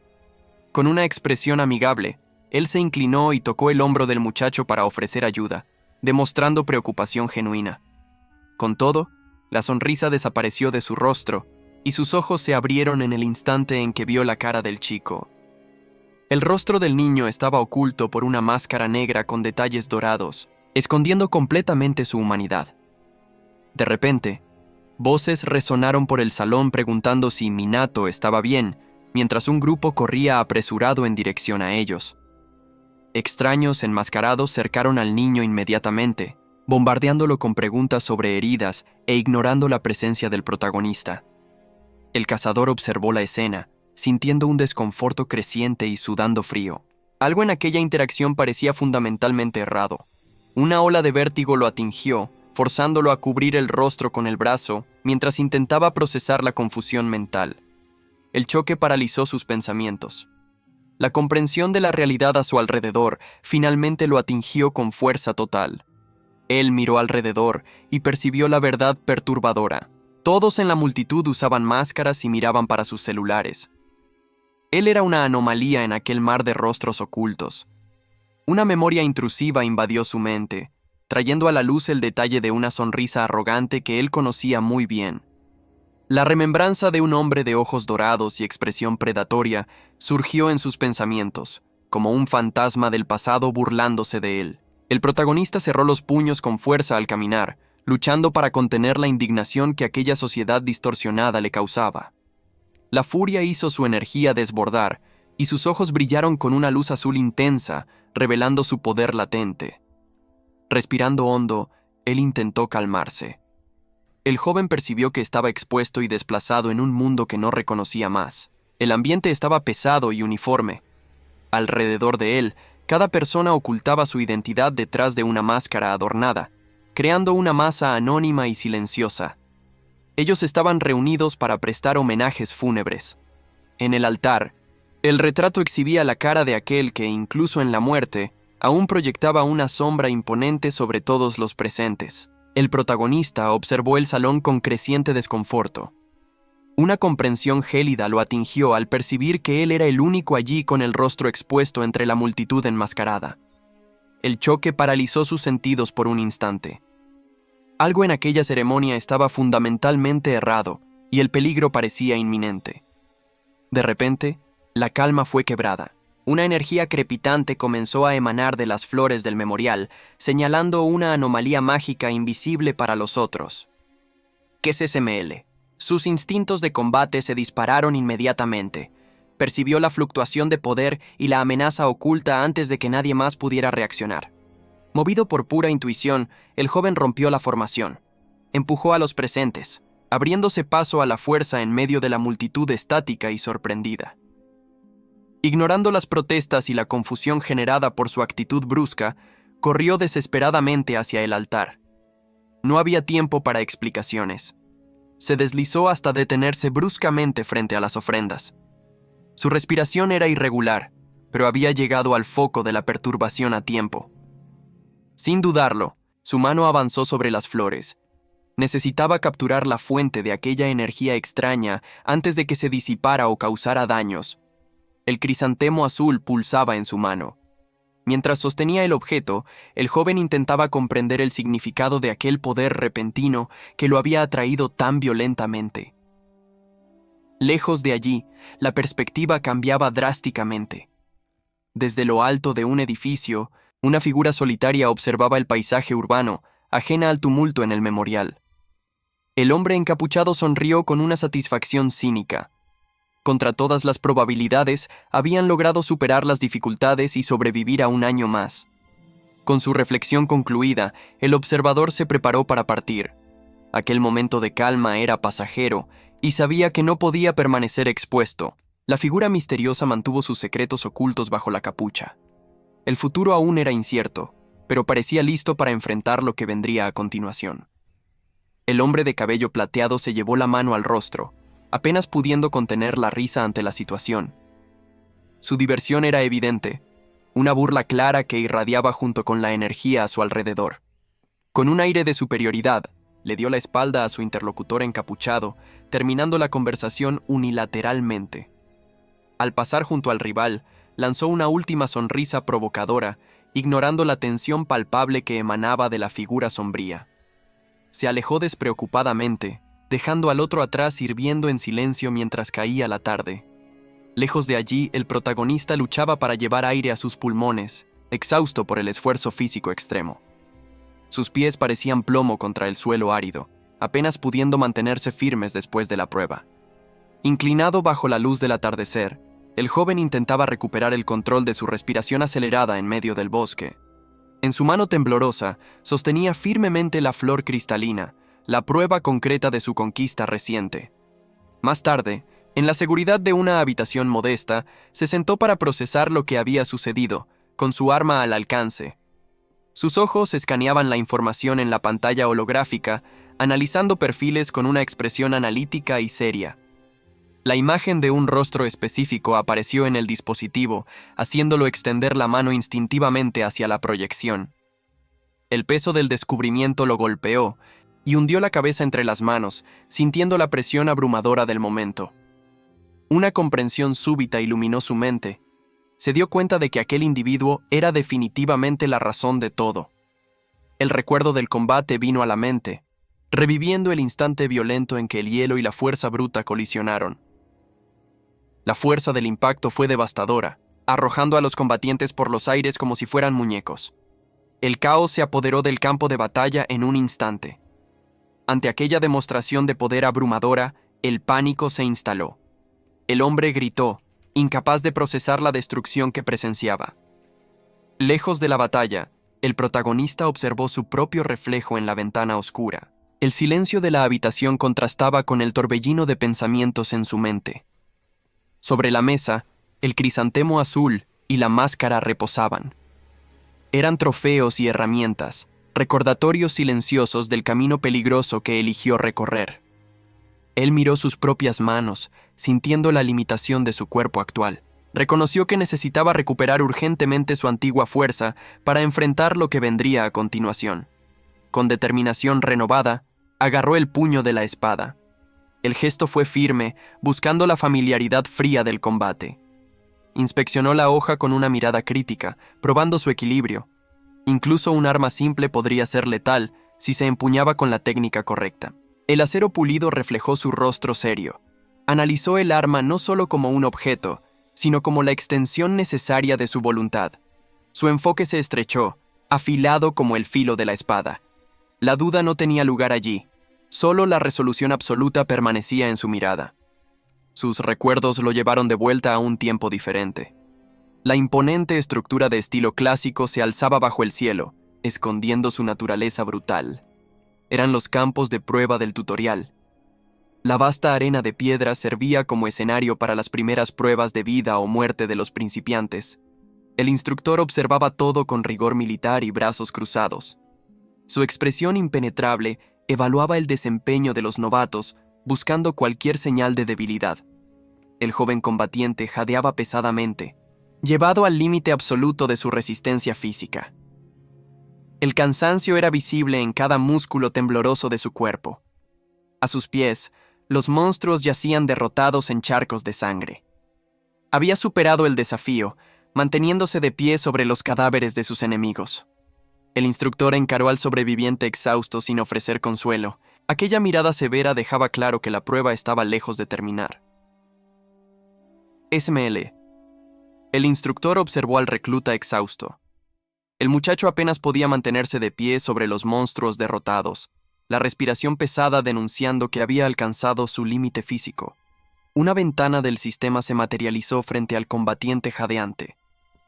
Con una expresión amigable, él se inclinó y tocó el hombro del muchacho para ofrecer ayuda, demostrando preocupación genuina. Con todo, la sonrisa desapareció de su rostro y sus ojos se abrieron en el instante en que vio la cara del chico. El rostro del niño estaba oculto por una máscara negra con detalles dorados, escondiendo completamente su humanidad. De repente, voces resonaron por el salón preguntando si Minato estaba bien, mientras un grupo corría apresurado en dirección a ellos. Extraños enmascarados cercaron al niño inmediatamente, bombardeándolo con preguntas sobre heridas e ignorando la presencia del protagonista. El cazador observó la escena, sintiendo un desconforto creciente y sudando frío. Algo en aquella interacción parecía fundamentalmente errado. Una ola de vértigo lo atingió, forzándolo a cubrir el rostro con el brazo mientras intentaba procesar la confusión mental. El choque paralizó sus pensamientos. La comprensión de la realidad a su alrededor finalmente lo atingió con fuerza total. Él miró alrededor y percibió la verdad perturbadora. Todos en la multitud usaban máscaras y miraban para sus celulares. Él era una anomalía en aquel mar de rostros ocultos. Una memoria intrusiva invadió su mente, trayendo a la luz el detalle de una sonrisa arrogante que él conocía muy bien. La remembranza de un hombre de ojos dorados y expresión predatoria surgió en sus pensamientos, como un fantasma del pasado burlándose de él. El protagonista cerró los puños con fuerza al caminar, luchando para contener la indignación que aquella sociedad distorsionada le causaba. La furia hizo su energía desbordar, y sus ojos brillaron con una luz azul intensa, revelando su poder latente. Respirando hondo, él intentó calmarse. El joven percibió que estaba expuesto y desplazado en un mundo que no reconocía más. El ambiente estaba pesado y uniforme. Alrededor de él, cada persona ocultaba su identidad detrás de una máscara adornada, creando una masa anónima y silenciosa. Ellos estaban reunidos para prestar homenajes fúnebres. En el altar, el retrato exhibía la cara de aquel que, incluso en la muerte, aún proyectaba una sombra imponente sobre todos los presentes. El protagonista observó el salón con creciente desconforto. Una comprensión gélida lo atingió al percibir que él era el único allí con el rostro expuesto entre la multitud enmascarada. El choque paralizó sus sentidos por un instante. Algo en aquella ceremonia estaba fundamentalmente errado y el peligro parecía inminente. De repente, la calma fue quebrada. Una energía crepitante comenzó a emanar de las flores del memorial, señalando una anomalía mágica invisible para los otros. ¿Qué es SML? Sus instintos de combate se dispararon inmediatamente. Percibió la fluctuación de poder y la amenaza oculta antes de que nadie más pudiera reaccionar. Movido por pura intuición, el joven rompió la formación. Empujó a los presentes, abriéndose paso a la fuerza en medio de la multitud estática y sorprendida. Ignorando las protestas y la confusión generada por su actitud brusca, corrió desesperadamente hacia el altar. No había tiempo para explicaciones. Se deslizó hasta detenerse bruscamente frente a las ofrendas. Su respiración era irregular, pero había llegado al foco de la perturbación a tiempo. Sin dudarlo, su mano avanzó sobre las flores, Necesitaba capturar la fuente de aquella energía extraña antes de que se disipara o causara daños. El crisantemo azul pulsaba en su mano. Mientras sostenía el objeto, el joven intentaba comprender el significado de aquel poder repentino que lo había atraído tan violentamente. Lejos de allí, la perspectiva cambiaba drásticamente. Desde lo alto de un edificio, una figura solitaria observaba el paisaje urbano, ajena al tumulto en el memorial. El hombre encapuchado sonrió con una satisfacción cínica. Contra todas las probabilidades, habían logrado superar las dificultades y sobrevivir a un año más. Con su reflexión concluida, el observador se preparó para partir. Aquel momento de calma era pasajero, y sabía que no podía permanecer expuesto. La figura misteriosa mantuvo sus secretos ocultos bajo la capucha. El futuro aún era incierto, pero parecía listo para enfrentar lo que vendría a continuación. El hombre de cabello plateado se llevó la mano al rostro, apenas pudiendo contener la risa ante la situación. Su diversión era evidente, una burla clara que irradiaba junto con la energía a su alrededor. Con un aire de superioridad, le dio la espalda a su interlocutor encapuchado, terminando la conversación unilateralmente. Al pasar junto al rival, lanzó una última sonrisa provocadora, ignorando la tensión palpable que emanaba de la figura sombría. Se alejó despreocupadamente, dejando al otro atrás hirviendo en silencio mientras caía la tarde. Lejos de allí, el protagonista luchaba para llevar aire a sus pulmones, exhausto por el esfuerzo físico extremo. Sus pies parecían plomo contra el suelo árido, apenas pudiendo mantenerse firmes después de la prueba. Inclinado bajo la luz del atardecer, el joven intentaba recuperar el control de su respiración acelerada en medio del bosque. En su mano temblorosa, sostenía firmemente la flor cristalina, la prueba concreta de su conquista reciente. Más tarde, en la seguridad de una habitación modesta, se sentó para procesar lo que había sucedido, con su arma al alcance. Sus ojos escaneaban la información en la pantalla holográfica, analizando perfiles con una expresión analítica y seria. La imagen de un rostro específico apareció en el dispositivo, haciéndolo extender la mano instintivamente hacia la proyección. El peso del descubrimiento lo golpeó, y hundió la cabeza entre las manos, sintiendo la presión abrumadora del momento. Una comprensión súbita iluminó su mente. Se dio cuenta de que aquel individuo era definitivamente la razón de todo. El recuerdo del combate vino a la mente, reviviendo el instante violento en que el hielo y la fuerza bruta colisionaron. La fuerza del impacto fue devastadora, arrojando a los combatientes por los aires como si fueran muñecos. El caos se apoderó del campo de batalla en un instante. Ante aquella demostración de poder abrumadora, el pánico se instaló. El hombre gritó, incapaz de procesar la destrucción que presenciaba. Lejos de la batalla, el protagonista observó su propio reflejo en la ventana oscura. El silencio de la habitación contrastaba con el torbellino de pensamientos en su mente. Sobre la mesa, el crisantemo azul y la máscara reposaban. Eran trofeos y herramientas, recordatorios silenciosos del camino peligroso que eligió recorrer. Él miró sus propias manos, sintiendo la limitación de su cuerpo actual. Reconoció que necesitaba recuperar urgentemente su antigua fuerza para enfrentar lo que vendría a continuación. Con determinación renovada, agarró el puño de la espada. El gesto fue firme, buscando la familiaridad fría del combate. Inspeccionó la hoja con una mirada crítica, probando su equilibrio. Incluso un arma simple podría ser letal si se empuñaba con la técnica correcta. El acero pulido reflejó su rostro serio. Analizó el arma no solo como un objeto, sino como la extensión necesaria de su voluntad. Su enfoque se estrechó, afilado como el filo de la espada. La duda no tenía lugar allí, solo la resolución absoluta permanecía en su mirada. Sus recuerdos lo llevaron de vuelta a un tiempo diferente. La imponente estructura de estilo clásico se alzaba bajo el cielo, escondiendo su naturaleza brutal. Eran los campos de prueba del tutorial. La vasta arena de piedra servía como escenario para las primeras pruebas de vida o muerte de los principiantes. El instructor observaba todo con rigor militar y brazos cruzados. Su expresión impenetrable evaluaba el desempeño de los novatos, buscando cualquier señal de debilidad. El joven combatiente jadeaba pesadamente, llevado al límite absoluto de su resistencia física. El cansancio era visible en cada músculo tembloroso de su cuerpo. A sus pies, los monstruos yacían derrotados en charcos de sangre. Había superado el desafío, manteniéndose de pie sobre los cadáveres de sus enemigos. El instructor encaró al sobreviviente exhausto sin ofrecer consuelo. Aquella mirada severa dejaba claro que la prueba estaba lejos de terminar. SML. El instructor observó al recluta exhausto. El muchacho apenas podía mantenerse de pie sobre los monstruos derrotados, la respiración pesada denunciando que había alcanzado su límite físico. Una ventana del sistema se materializó frente al combatiente jadeante.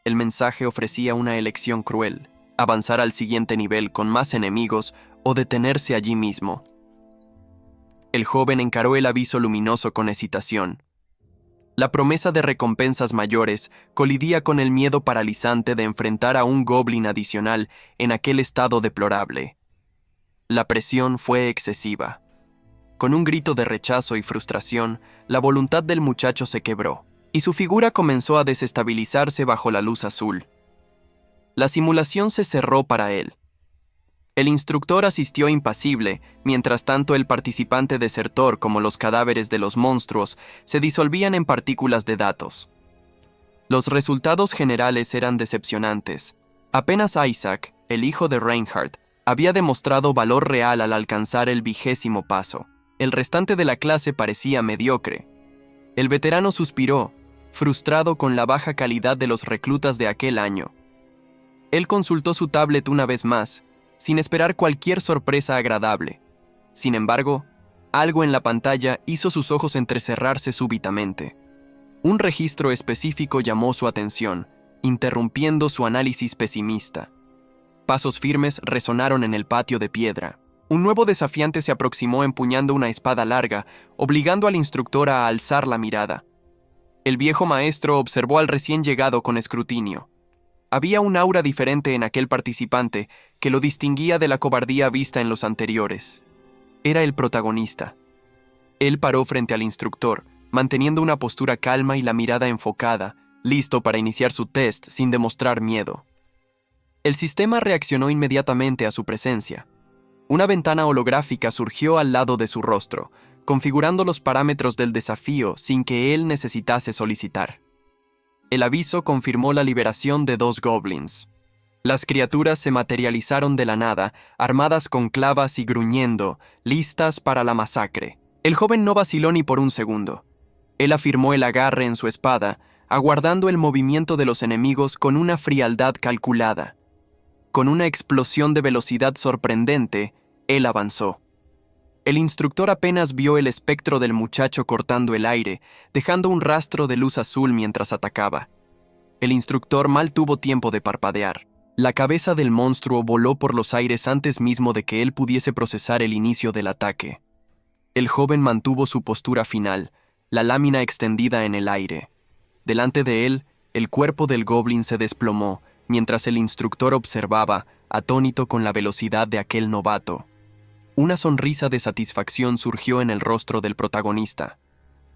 El mensaje ofrecía una elección cruel: avanzar al siguiente nivel con más enemigos o detenerse allí mismo. El joven encaró el aviso luminoso con hesitación. La promesa de recompensas mayores colidía con el miedo paralizante de enfrentar a un goblin adicional en aquel estado deplorable. La presión fue excesiva. Con un grito de rechazo y frustración, la voluntad del muchacho se quebró, y su figura comenzó a desestabilizarse bajo la luz azul. La simulación se cerró para él. El instructor asistió impasible, mientras tanto el participante desertor como los cadáveres de los monstruos se disolvían en partículas de datos. Los resultados generales eran decepcionantes. Apenas Isaac, el hijo de Reinhardt, había demostrado valor real al alcanzar el 20º paso. El restante de la clase parecía mediocre. El veterano suspiró, frustrado con la baja calidad de los reclutas de aquel año. Él consultó su tablet una vez más, sin esperar cualquier sorpresa agradable. Sin embargo, algo en la pantalla hizo sus ojos entrecerrarse súbitamente. Un registro específico llamó su atención, interrumpiendo su análisis pesimista. Pasos firmes resonaron en el patio de piedra. Un nuevo desafiante se aproximó empuñando una espada larga, obligando al instructor a alzar la mirada. El viejo maestro observó al recién llegado con escrutinio. Había un aura diferente en aquel participante que lo distinguía de la cobardía vista en los anteriores. Era el protagonista. Él paró frente al instructor, manteniendo una postura calma y la mirada enfocada, listo para iniciar su test sin demostrar miedo. El sistema reaccionó inmediatamente a su presencia. Una ventana holográfica surgió al lado de su rostro, configurando los parámetros del desafío sin que él necesitase solicitar. El aviso confirmó la liberación de 2 goblins. Las criaturas se materializaron de la nada, armadas con clavas y gruñendo, listas para la masacre. El joven no vaciló ni por un segundo. Él afirmó el agarre en su espada, aguardando el movimiento de los enemigos con una frialdad calculada. Con una explosión de velocidad sorprendente, él avanzó. El instructor apenas vio el espectro del muchacho cortando el aire, dejando un rastro de luz azul mientras atacaba. El instructor mal tuvo tiempo de parpadear. La cabeza del monstruo voló por los aires antes mismo de que él pudiese procesar el inicio del ataque. El joven mantuvo su postura final, la lámina extendida en el aire. Delante de él, el cuerpo del goblin se desplomó, mientras el instructor observaba, atónito con la velocidad de aquel novato. Una sonrisa de satisfacción surgió en el rostro del protagonista.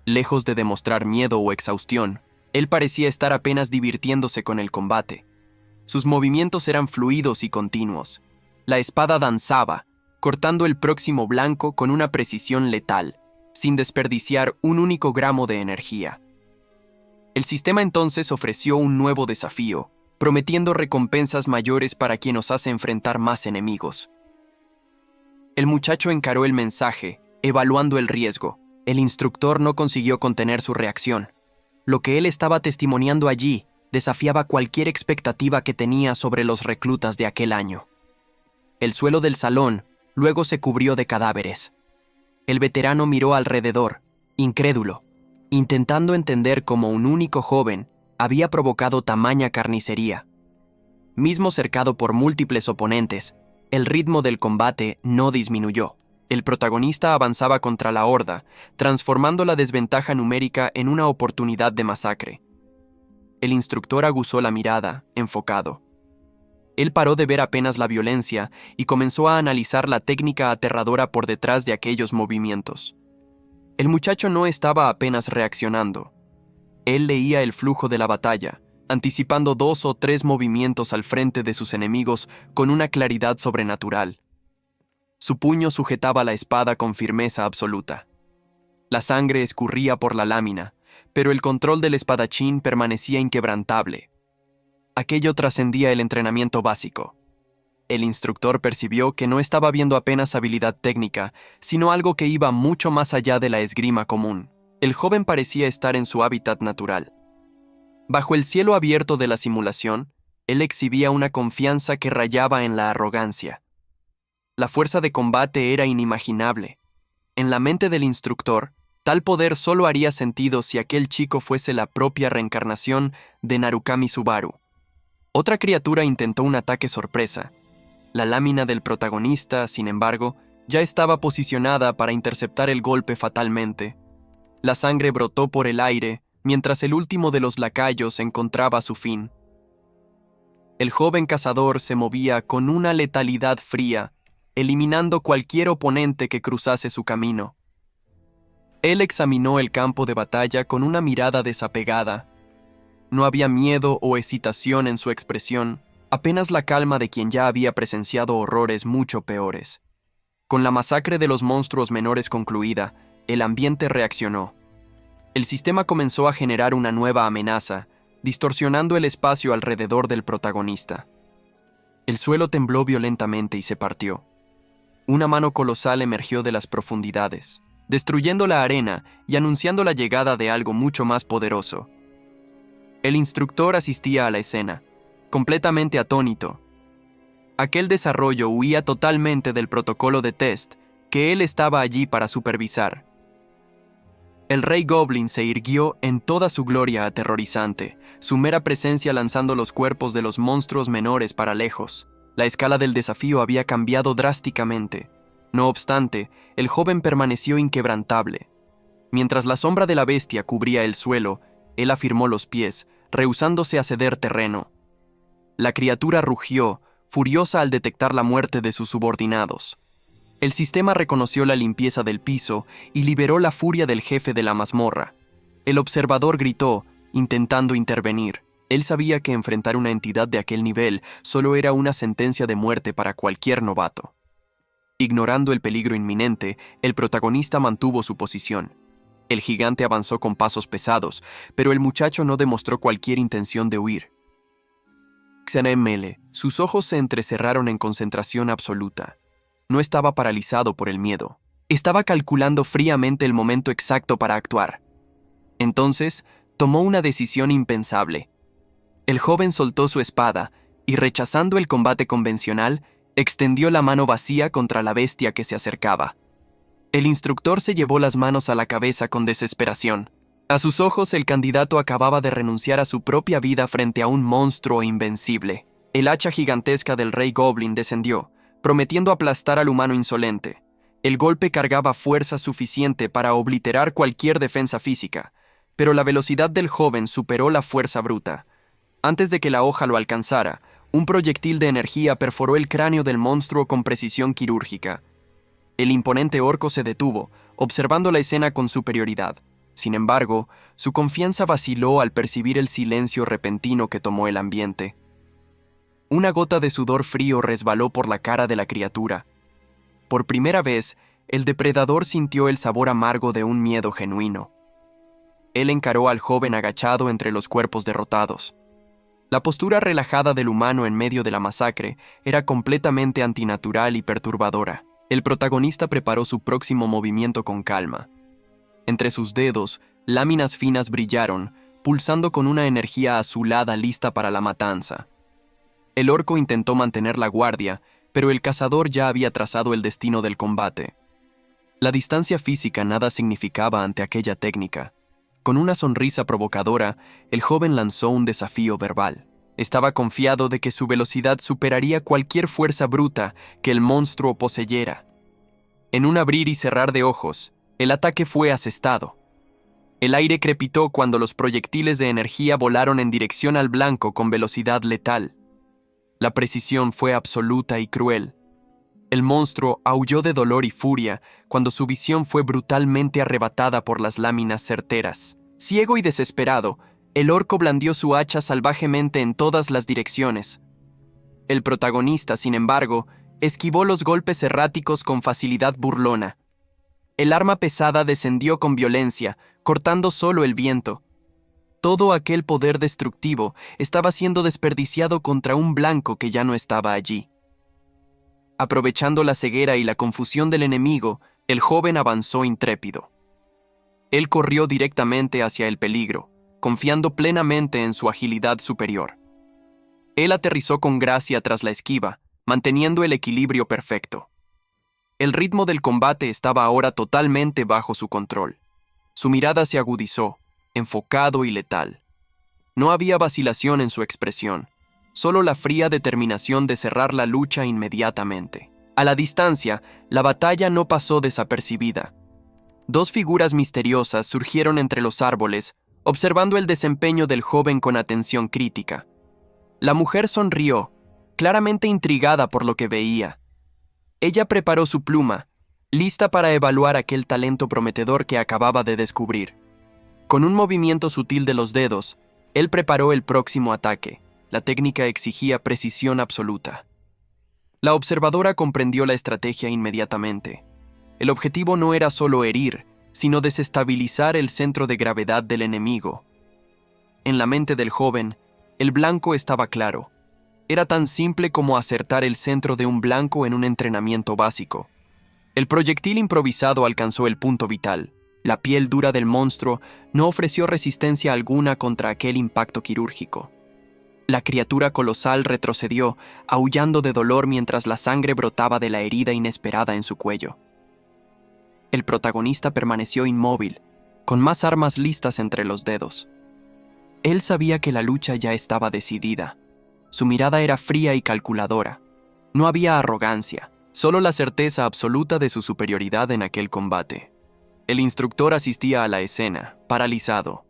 Lejos de demostrar miedo o exhaustión, él parecía estar apenas divirtiéndose con el combate. Sus movimientos eran fluidos y continuos. La espada danzaba, cortando el próximo blanco con una precisión letal, sin desperdiciar un único gramo de energía. El sistema entonces ofreció un nuevo desafío, prometiendo recompensas mayores para quien os hace enfrentar más enemigos. El muchacho encaró el mensaje, evaluando el riesgo. El instructor no consiguió contener su reacción. Lo que él estaba testimoniando allí desafiaba cualquier expectativa que tenía sobre los reclutas de aquel año. El suelo del salón luego se cubrió de cadáveres. El veterano miró alrededor, incrédulo, intentando entender cómo un único joven había provocado tamaña carnicería. Mismo cercado por múltiples oponentes, el ritmo del combate no disminuyó. El protagonista avanzaba contra la horda, transformando la desventaja numérica en una oportunidad de masacre. El instructor aguzó la mirada, enfocado. Él paró de ver apenas la violencia y comenzó a analizar la técnica aterradora por detrás de aquellos movimientos. El muchacho no estaba apenas reaccionando. Él leía el flujo de la batalla, anticipando 2 o 3 movimientos al frente de sus enemigos con una claridad sobrenatural. Su puño sujetaba la espada con firmeza absoluta. La sangre escurría por la lámina, pero el control del espadachín permanecía inquebrantable. Aquello trascendía el entrenamiento básico. El instructor percibió que no estaba viendo apenas habilidad técnica, sino algo que iba mucho más allá de la esgrima común. El joven parecía estar en su hábitat natural. Bajo el cielo abierto de la simulación, él exhibía una confianza que rayaba en la arrogancia. La fuerza de combate era inimaginable. En la mente del instructor, tal poder solo haría sentido si aquel chico fuese la propia reencarnación de Narukami Subaru. Otra criatura intentó un ataque sorpresa. La lámina del protagonista, sin embargo, ya estaba posicionada para interceptar el golpe fatalmente. La sangre brotó por el aire, mientras el último de los lacayos encontraba su fin. El joven cazador se movía con una letalidad fría, eliminando cualquier oponente que cruzase su camino. Él examinó el campo de batalla con una mirada desapegada. No había miedo o hesitación en su expresión, apenas la calma de quien ya había presenciado horrores mucho peores. Con la masacre de los monstruos menores concluida, el ambiente reaccionó. El sistema comenzó a generar una nueva amenaza, distorsionando el espacio alrededor del protagonista. El suelo tembló violentamente y se partió. Una mano colosal emergió de las profundidades, destruyendo la arena y anunciando la llegada de algo mucho más poderoso. El instructor asistía a la escena, completamente atónito. Aquel desarrollo huía totalmente del protocolo de test que él estaba allí para supervisar. El rey Goblin se irguió en toda su gloria aterrorizante, su mera presencia lanzando los cuerpos de los monstruos menores para lejos. La escala del desafío había cambiado drásticamente. No obstante, el joven permaneció inquebrantable. Mientras la sombra de la bestia cubría el suelo, él afirmó los pies, rehusándose a ceder terreno. La criatura rugió, furiosa al detectar la muerte de sus subordinados. El sistema reconoció la limpieza del piso y liberó la furia del jefe de la mazmorra. El observador gritó, intentando intervenir. Él sabía que enfrentar una entidad de aquel nivel solo era una sentencia de muerte para cualquier novato. Ignorando el peligro inminente, el protagonista mantuvo su posición. El gigante avanzó con pasos pesados, pero el muchacho no demostró cualquier intención de huir. Xenemele, sus ojos se entrecerraron en concentración absoluta. No estaba paralizado por el miedo. Estaba calculando fríamente el momento exacto para actuar. Entonces, tomó una decisión impensable. El joven soltó su espada y, rechazando el combate convencional, extendió la mano vacía contra la bestia que se acercaba. El instructor se llevó las manos a la cabeza con desesperación. A sus ojos, el candidato acababa de renunciar a su propia vida frente a un monstruo invencible. El hacha gigantesca del rey Goblin descendió, prometiendo aplastar al humano insolente. El golpe cargaba fuerza suficiente para obliterar cualquier defensa física, pero la velocidad del joven superó la fuerza bruta. Antes de que la hoja lo alcanzara, un proyectil de energía perforó el cráneo del monstruo con precisión quirúrgica. El imponente orco se detuvo, observando la escena con superioridad. Sin embargo, su confianza vaciló al percibir el silencio repentino que tomó el ambiente. Una gota de sudor frío resbaló por la cara de la criatura. Por primera vez, el depredador sintió el sabor amargo de un miedo genuino. Él encaró al joven agachado entre los cuerpos derrotados. La postura relajada del humano en medio de la masacre era completamente antinatural y perturbadora. El protagonista preparó su próximo movimiento con calma. Entre sus dedos, láminas finas brillaron, pulsando con una energía azulada lista para la matanza. El orco intentó mantener la guardia, pero el cazador ya había trazado el destino del combate. La distancia física nada significaba ante aquella técnica. Con una sonrisa provocadora, el joven lanzó un desafío verbal. Estaba confiado de que su velocidad superaría cualquier fuerza bruta que el monstruo poseyera. En un abrir y cerrar de ojos, el ataque fue asestado. El aire crepitó cuando los proyectiles de energía volaron en dirección al blanco con velocidad letal. La precisión fue absoluta y cruel. El monstruo aulló de dolor y furia cuando su visión fue brutalmente arrebatada por las láminas certeras. Ciego y desesperado, El orco blandió su hacha salvajemente en todas las direcciones. El protagonista, sin embargo, esquivó los golpes erráticos con facilidad burlona. El arma pesada descendió con violencia, cortando solo el viento. Todo aquel poder destructivo estaba siendo desperdiciado contra un blanco que ya no estaba allí. Aprovechando la ceguera y la confusión del enemigo, el joven avanzó intrépido. Él corrió directamente hacia el peligro, confiando plenamente en su agilidad superior. Él aterrizó con gracia tras la esquiva, manteniendo el equilibrio perfecto. El ritmo del combate estaba ahora totalmente bajo su control. Su mirada se agudizó, enfocado y letal. No había vacilación en su expresión, solo la fría determinación de cerrar la lucha inmediatamente. A la distancia, la batalla no pasó desapercibida. Dos figuras misteriosas surgieron entre los árboles, observando el desempeño del joven con atención crítica. La mujer sonrió, claramente intrigada por lo que veía. Ella preparó su pluma, lista para evaluar aquel talento prometedor que acababa de descubrir. Con un movimiento sutil de los dedos, él preparó el próximo ataque. La técnica exigía precisión absoluta. La observadora comprendió la estrategia inmediatamente. El objetivo no era solo herir, sino desestabilizar el centro de gravedad del enemigo. En la mente del joven, el blanco estaba claro. Era tan simple como acertar el centro de un blanco en un entrenamiento básico. El proyectil improvisado alcanzó el punto vital. La piel dura del monstruo no ofreció resistencia alguna contra aquel impacto quirúrgico. La criatura colosal retrocedió, aullando de dolor mientras la sangre brotaba de la herida inesperada en su cuello. El protagonista permaneció inmóvil, con más armas listas entre los dedos. Él sabía que la lucha ya estaba decidida. Su mirada era fría y calculadora. No había arrogancia, solo la certeza absoluta de su superioridad en aquel combate. El instructor asistía a la escena, paralizado.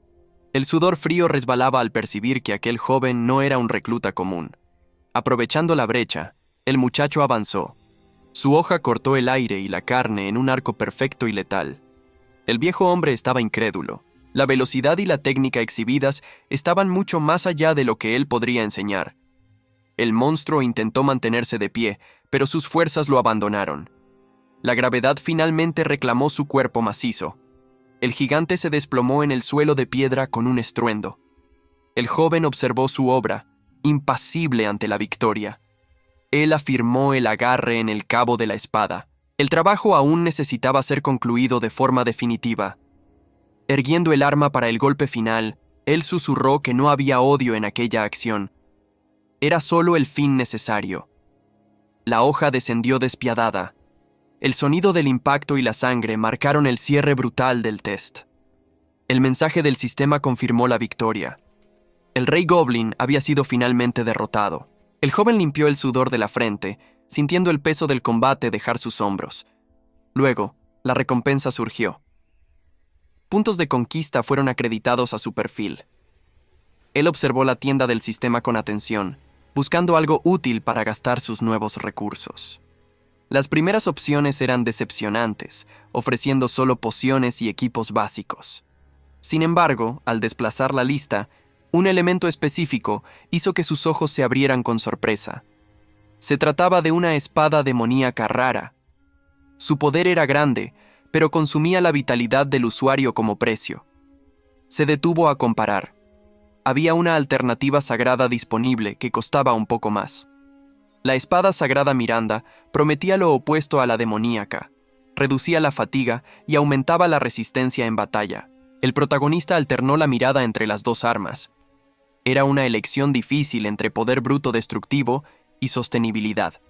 El sudor frío resbalaba al percibir que aquel joven no era un recluta común. Aprovechando la brecha, el muchacho avanzó. Su hoja cortó el aire y la carne en un arco perfecto y letal. El viejo hombre estaba incrédulo. La velocidad y la técnica exhibidas estaban mucho más allá de lo que él podría enseñar. El monstruo intentó mantenerse de pie, pero sus fuerzas lo abandonaron. La gravedad finalmente reclamó su cuerpo macizo. El gigante se desplomó en el suelo de piedra con un estruendo. El joven observó su obra, impasible ante la victoria. Él afirmó el agarre en el cabo de la espada. El trabajo aún necesitaba ser concluido de forma definitiva. Erguiendo el arma para el golpe final, él susurró que no había odio en aquella acción. Era solo el fin necesario. La hoja descendió despiadada. El sonido del impacto y la sangre marcaron el cierre brutal del test. El mensaje del sistema confirmó la victoria. El rey Goblin había sido finalmente derrotado. El joven limpió el sudor de la frente, sintiendo el peso del combate dejar sus hombros. Luego, la recompensa surgió. Puntos de conquista fueron acreditados a su perfil. Él observó la tienda del sistema con atención, buscando algo útil para gastar sus nuevos recursos. Las primeras opciones eran decepcionantes, ofreciendo solo pociones y equipos básicos. Sin embargo, al desplazar la lista, un elemento específico hizo que sus ojos se abrieran con sorpresa. Se trataba de una espada demoníaca rara. Su poder era grande, pero consumía la vitalidad del usuario como precio. Se detuvo a comparar. Había una alternativa sagrada disponible que costaba un poco más. La espada sagrada Miranda prometía lo opuesto a la demoníaca. Reducía la fatiga y aumentaba la resistencia en batalla. El protagonista alternó la mirada entre las dos armas. Era una elección difícil entre poder bruto destructivo y sostenibilidad.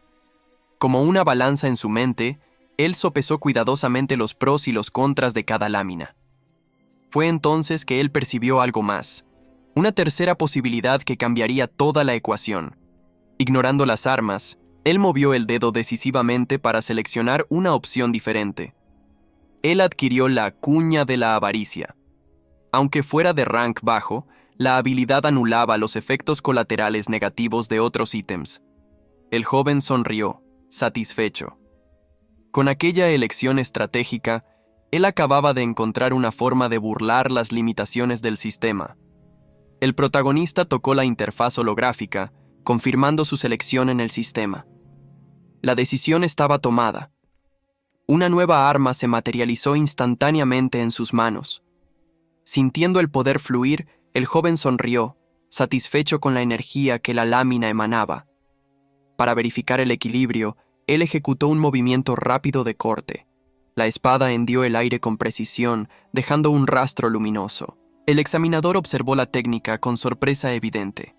Como una balanza en su mente, él sopesó cuidadosamente los pros y los contras de cada lámina. Fue entonces que él percibió algo más, una tercera posibilidad que cambiaría toda la ecuación. Ignorando las armas, él movió el dedo decisivamente para seleccionar una opción diferente. Él adquirió la cuña de la avaricia. Aunque fuera de rank bajo, la habilidad anulaba los efectos colaterales negativos de otros ítems. El joven sonrió, satisfecho. Con aquella elección estratégica, él acababa de encontrar una forma de burlar las limitaciones del sistema. El protagonista tocó la interfaz holográfica, confirmando su selección en el sistema. La decisión estaba tomada. Una nueva arma se materializó instantáneamente en sus manos. Sintiendo el poder fluir, el joven sonrió, satisfecho con la energía que la lámina emanaba. Para verificar el equilibrio, él ejecutó un movimiento rápido de corte. La espada hendió el aire con precisión, dejando un rastro luminoso. El examinador observó la técnica con sorpresa evidente.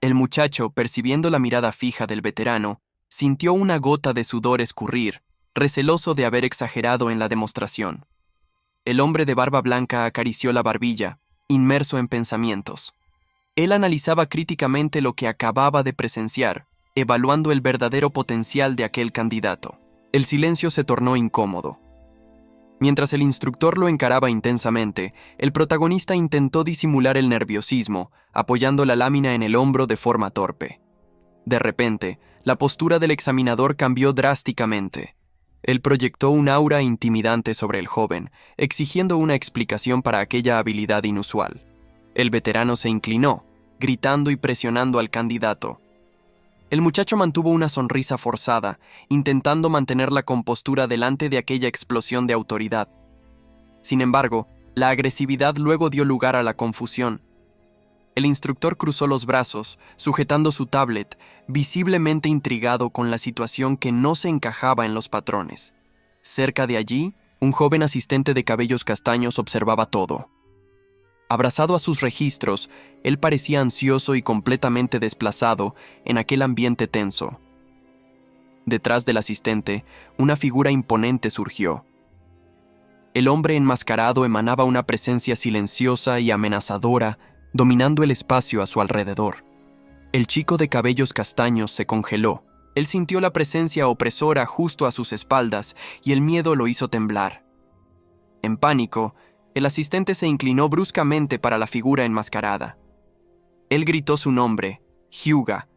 El muchacho, percibiendo la mirada fija del veterano, sintió una gota de sudor escurrir, receloso de haber exagerado en la demostración. El hombre de barba blanca acarició la barbilla, inmerso en pensamientos. Él analizaba críticamente lo que acababa de presenciar, evaluando el verdadero potencial de aquel candidato. El silencio se tornó incómodo. Mientras el instructor lo encaraba intensamente, el protagonista intentó disimular el nerviosismo, apoyando la lámina en el hombro de forma torpe. De repente, la postura del examinador cambió drásticamente. Él proyectó un aura intimidante sobre el joven, exigiendo una explicación para aquella habilidad inusual. El veterano se inclinó, gritando y presionando al candidato. El muchacho mantuvo una sonrisa forzada, intentando mantener la compostura delante de aquella explosión de autoridad. Sin embargo, la agresividad luego dio lugar a la confusión. El instructor cruzó los brazos, sujetando su tablet, visiblemente intrigado con la situación que no se encajaba en los patrones. Cerca de allí, un joven asistente de cabellos castaños observaba todo. Abrazado a sus registros, él parecía ansioso y completamente desplazado en aquel ambiente tenso. Detrás del asistente, una figura imponente surgió. El hombre enmascarado emanaba una presencia silenciosa y amenazadora, dominando el espacio a su alrededor. El chico de cabellos castaños se congeló. Él sintió la presencia opresora justo a sus espaldas y el miedo lo hizo temblar. En pánico, el asistente se inclinó bruscamente para la figura enmascarada. Él gritó su nombre, Hyuga,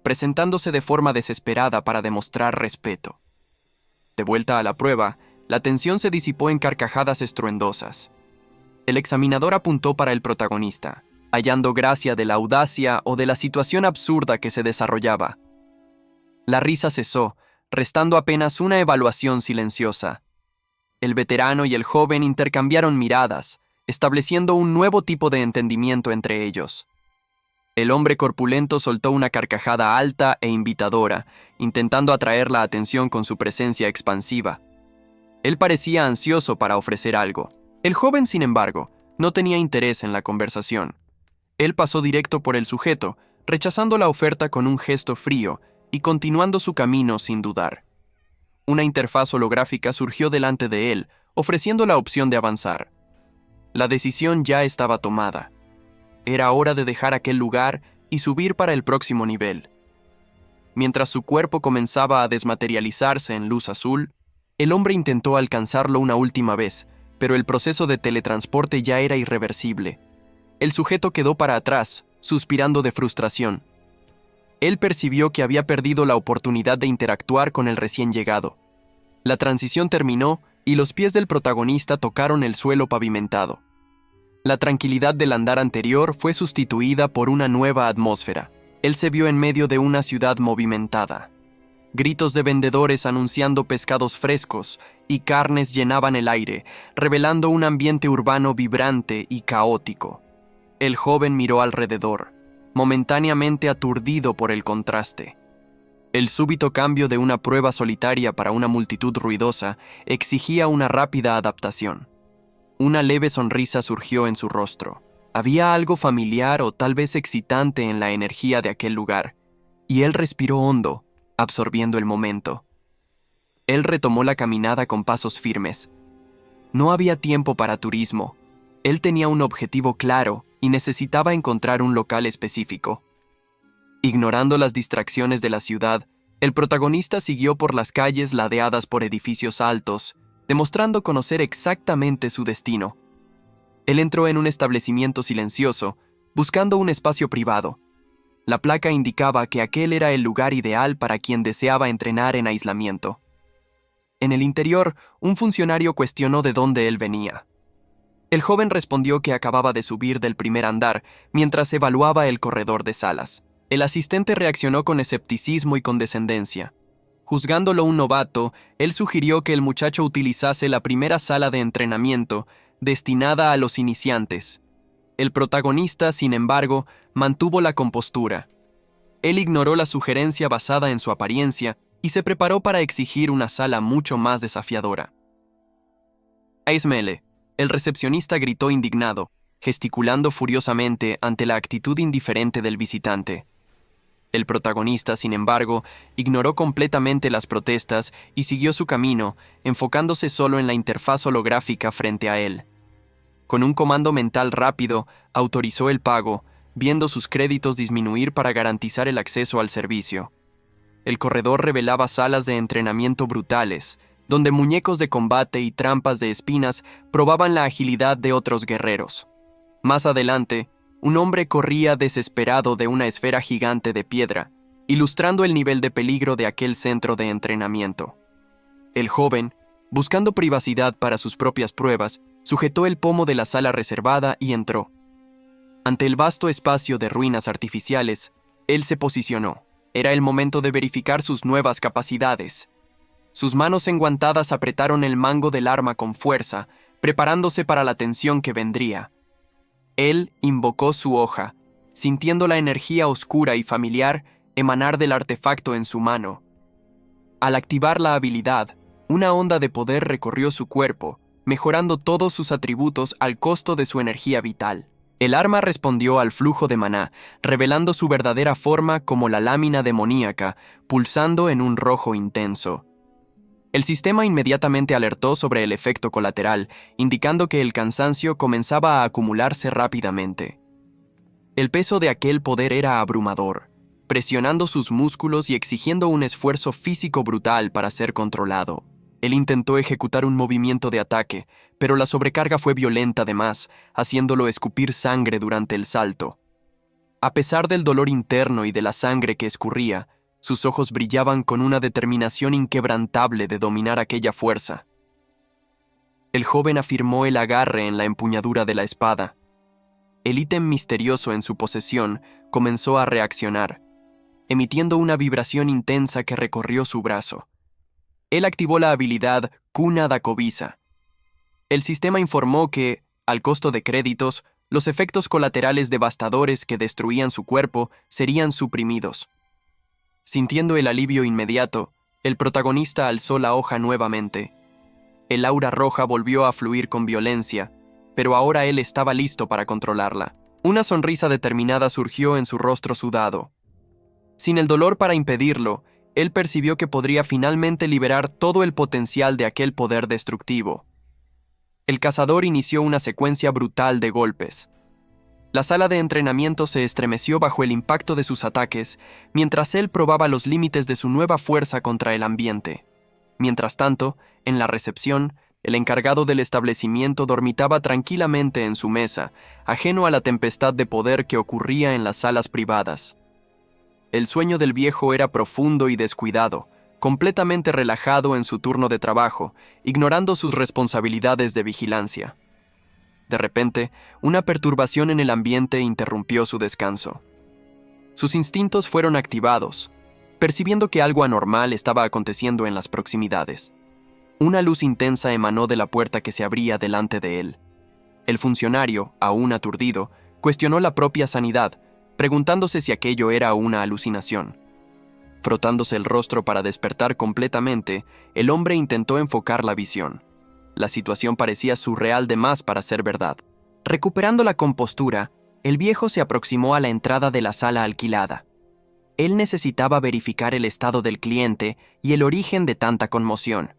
presentándose de forma desesperada para demostrar respeto. De vuelta a la prueba, la tensión se disipó en carcajadas estruendosas. El examinador apuntó para el protagonista, hallando gracia de la audacia o de la situación absurda que se desarrollaba. La risa cesó, restando apenas una evaluación silenciosa. El veterano y el joven intercambiaron miradas, estableciendo un nuevo tipo de entendimiento entre ellos. El hombre corpulento soltó una carcajada alta e invitadora, intentando atraer la atención con su presencia expansiva. Él parecía ansioso para ofrecer algo. El joven, sin embargo, no tenía interés en la conversación. Él pasó directo por el sujeto, rechazando la oferta con un gesto frío y continuando su camino sin dudar. Una interfaz holográfica surgió delante de él, ofreciendo la opción de avanzar. La decisión ya estaba tomada. Era hora de dejar aquel lugar y subir para el próximo nivel. Mientras su cuerpo comenzaba a desmaterializarse en luz azul, el hombre intentó alcanzarlo una última vez, pero el proceso de teletransporte ya era irreversible. El sujeto quedó para atrás, suspirando de frustración. Él percibió que había perdido la oportunidad de interactuar con el recién llegado. La transición terminó y los pies del protagonista tocaron el suelo pavimentado. La tranquilidad del andar anterior fue sustituida por una nueva atmósfera. Él se vio en medio de una ciudad movimentada. Gritos de vendedores anunciando pescados frescos y carnes llenaban el aire, revelando un ambiente urbano vibrante y caótico. El joven miró alrededor, momentáneamente aturdido por el contraste. El súbito cambio de una prueba solitaria para una multitud ruidosa exigía una rápida adaptación. Una leve sonrisa surgió en su rostro. Había algo familiar o tal vez excitante en la energía de aquel lugar, y él respiró hondo, absorbiendo el momento. Él retomó la caminada con pasos firmes. No había tiempo para turismo. Él tenía un objetivo claro y necesitaba encontrar un local específico. Ignorando las distracciones de la ciudad, el protagonista siguió por las calles ladeadas por edificios altos, demostrando conocer exactamente su destino. Él entró en un establecimiento silencioso, buscando un espacio privado. La placa indicaba que aquel era el lugar ideal para quien deseaba entrenar en aislamiento. En el interior, un funcionario cuestionó de dónde él venía. El joven respondió que acababa de subir del primer andar mientras evaluaba el corredor de salas. El asistente reaccionó con escepticismo y condescendencia. Juzgándolo un novato, él sugirió que el muchacho utilizase la primera sala de entrenamiento, destinada a los iniciantes. El protagonista, sin embargo, mantuvo la compostura. Él ignoró la sugerencia basada en su apariencia y se preparó para exigir una sala mucho más desafiadora. Aismele, el recepcionista, gritó indignado, gesticulando furiosamente ante la actitud indiferente del visitante. El protagonista, sin embargo, ignoró completamente las protestas y siguió su camino, enfocándose solo en la interfaz holográfica frente a él. Con un comando mental rápido, autorizó el pago, viendo sus créditos disminuir para garantizar el acceso al servicio. El corredor revelaba salas de entrenamiento brutales, donde muñecos de combate y trampas de espinas probaban la agilidad de otros guerreros. Más adelante, un hombre corría desesperado de una esfera gigante de piedra, ilustrando el nivel de peligro de aquel centro de entrenamiento. El joven, buscando privacidad para sus propias pruebas, sujetó el pomo de la sala reservada y entró. Ante el vasto espacio de ruinas artificiales, él se posicionó. Era el momento de verificar sus nuevas capacidades. Sus manos enguantadas apretaron el mango del arma con fuerza, preparándose para la tensión que vendría. Él invocó su hoja, sintiendo la energía oscura y familiar emanar del artefacto en su mano. Al activar la habilidad, una onda de poder recorrió su cuerpo, mejorando todos sus atributos al costo de su energía vital. El arma respondió al flujo de maná, revelando su verdadera forma como la lámina demoníaca, pulsando en un rojo intenso. El sistema inmediatamente alertó sobre el efecto colateral, indicando que el cansancio comenzaba a acumularse rápidamente. El peso de aquel poder era abrumador, presionando sus músculos y exigiendo un esfuerzo físico brutal para ser controlado. Él intentó ejecutar un movimiento de ataque, pero la sobrecarga fue violenta además, haciéndolo escupir sangre durante el salto. A pesar del dolor interno y de la sangre que escurría, sus ojos brillaban con una determinación inquebrantable de dominar aquella fuerza. El joven afirmó el agarre en la empuñadura de la espada. El ítem misterioso en su posesión comenzó a reaccionar, emitiendo una vibración intensa que recorrió su brazo. Él activó la habilidad Cuna da Cobiza. El sistema informó que, al costo de créditos, los efectos colaterales devastadores que destruían su cuerpo serían suprimidos. Sintiendo el alivio inmediato, el protagonista alzó la hoja nuevamente. El aura roja volvió a fluir con violencia, pero ahora él estaba listo para controlarla. Una sonrisa determinada surgió en su rostro sudado. Sin el dolor para impedirlo, él percibió que podría finalmente liberar todo el potencial de aquel poder destructivo. El cazador inició una secuencia brutal de golpes. La sala de entrenamiento se estremeció bajo el impacto de sus ataques, mientras él probaba los límites de su nueva fuerza contra el ambiente. Mientras tanto, en la recepción, el encargado del establecimiento dormitaba tranquilamente en su mesa, ajeno a la tempestad de poder que ocurría en las salas privadas. El sueño del viejo era profundo y descuidado, completamente relajado en su turno de trabajo, ignorando sus responsabilidades de vigilancia. De repente, una perturbación en el ambiente interrumpió su descanso. Sus instintos fueron activados, percibiendo que algo anormal estaba aconteciendo en las proximidades. Una luz intensa emanó de la puerta que se abría delante de él. El funcionario, aún aturdido, cuestionó la propia sanidad, preguntándose si aquello era una alucinación. Frotándose el rostro para despertar completamente, el hombre intentó enfocar la visión. La situación parecía surreal de más para ser verdad. Recuperando la compostura, el viejo se aproximó a la entrada de la sala alquilada. Él necesitaba verificar el estado del cliente y el origen de tanta conmoción.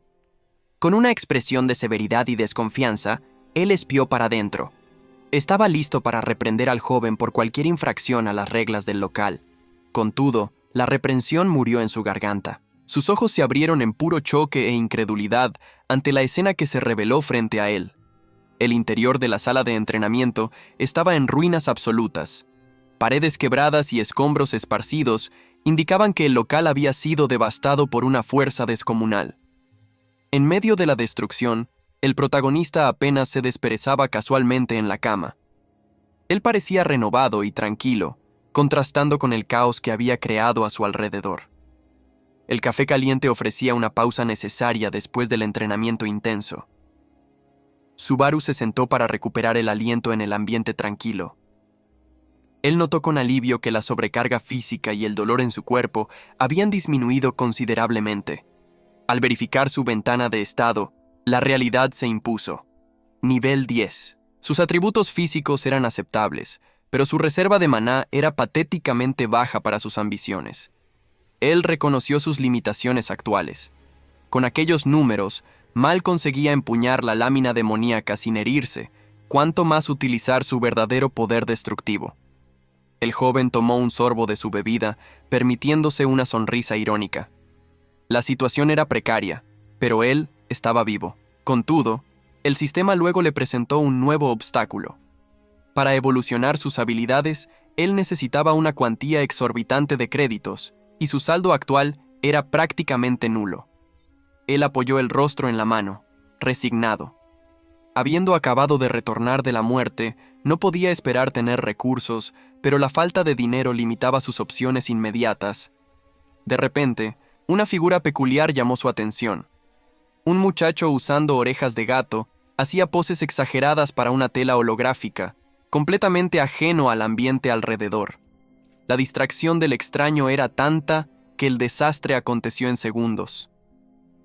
Con una expresión de severidad y desconfianza, él espió para adentro. Estaba listo para reprender al joven por cualquier infracción a las reglas del local. Contudo, la reprensión murió en su garganta. Sus ojos se abrieron en puro choque e incredulidad ante la escena que se reveló frente a él. El interior de la sala de entrenamiento estaba en ruinas absolutas. Paredes quebradas y escombros esparcidos indicaban que el local había sido devastado por una fuerza descomunal. En medio de la destrucción, El protagonista apenas se desperezaba casualmente en la cama. Él parecía renovado y tranquilo, contrastando con el caos que había creado a su alrededor. El café caliente ofrecía una pausa necesaria después del entrenamiento intenso. Subaru se sentó para recuperar el aliento en el ambiente tranquilo. Él notó con alivio que la sobrecarga física y el dolor en su cuerpo habían disminuido considerablemente. Al verificar su ventana de estado, la realidad se impuso. Nivel 10. Sus atributos físicos eran aceptables, pero su reserva de maná era patéticamente baja para sus ambiciones. Él reconoció sus limitaciones actuales. Con aquellos números, mal conseguía empuñar la lámina demoníaca sin herirse, cuanto más utilizar su verdadero poder destructivo. El joven tomó un sorbo de su bebida, permitiéndose una sonrisa irónica. La situación era precaria, pero él estaba vivo. Contudo, el sistema luego le presentó un nuevo obstáculo. Para evolucionar sus habilidades, él necesitaba una cuantía exorbitante de créditos, y su saldo actual era prácticamente nulo. Él apoyó el rostro en la mano, resignado. Habiendo acabado de retornar de la muerte, no podía esperar tener recursos, pero la falta de dinero limitaba sus opciones inmediatas. De repente, una figura peculiar llamó su atención. Un muchacho usando orejas de gato hacía poses exageradas para una tela holográfica, completamente ajeno al ambiente alrededor. La distracción del extraño era tanta que el desastre aconteció en segundos.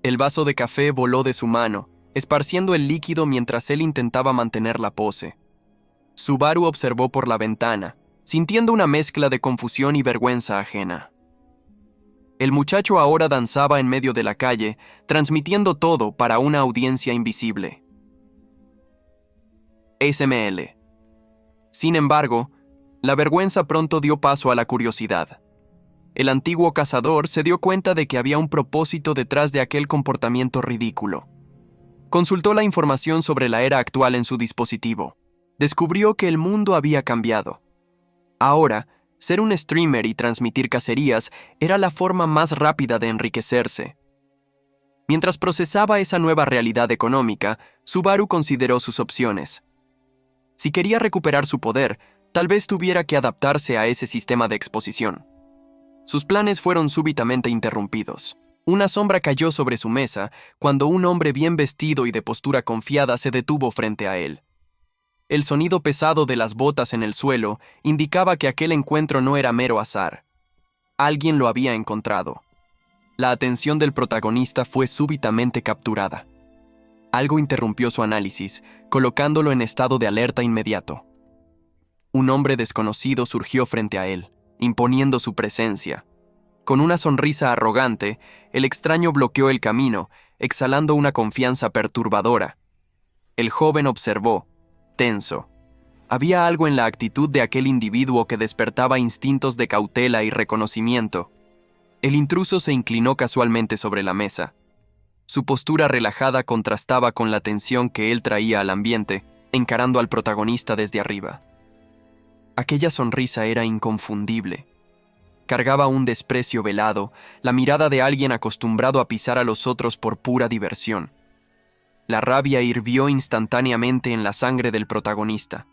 El vaso de café voló de su mano, esparciendo el líquido mientras él intentaba mantener la pose. Subaru observó por la ventana, sintiendo una mezcla de confusión y vergüenza ajena. El muchacho ahora danzaba en medio de la calle, transmitiendo todo para una audiencia invisible. SML. Sin embargo, la vergüenza pronto dio paso a la curiosidad. El antiguo cazador se dio cuenta de que había un propósito detrás de aquel comportamiento ridículo. Consultó la información sobre la era actual en su dispositivo. Descubrió que el mundo había cambiado. Ahora, ser un streamer y transmitir cacerías era la forma más rápida de enriquecerse. Mientras procesaba esa nueva realidad económica, Subaru consideró sus opciones. Si quería recuperar su poder, tal vez tuviera que adaptarse a ese sistema de exposición. Sus planes fueron súbitamente interrumpidos. Una sombra cayó sobre su mesa cuando un hombre bien vestido y de postura confiada se detuvo frente a él. El sonido pesado de las botas en el suelo indicaba que aquel encuentro no era mero azar. Alguien lo había encontrado. La atención del protagonista fue súbitamente capturada. Algo interrumpió su análisis, colocándolo en estado de alerta inmediato. Un hombre desconocido surgió frente a él, imponiendo su presencia. Con una sonrisa arrogante, el extraño bloqueó el camino, exhalando una confianza perturbadora. El joven observó, tenso. Había algo en la actitud de aquel individuo que despertaba instintos de cautela y reconocimiento. El intruso se inclinó casualmente sobre la mesa. Su postura relajada contrastaba con la tensión que él traía al ambiente, encarando al protagonista desde arriba. Aquella sonrisa era inconfundible. Cargaba un desprecio velado, la mirada de alguien acostumbrado a pisar a los otros por pura diversión. La rabia hirvió instantáneamente en la sangre del protagonista.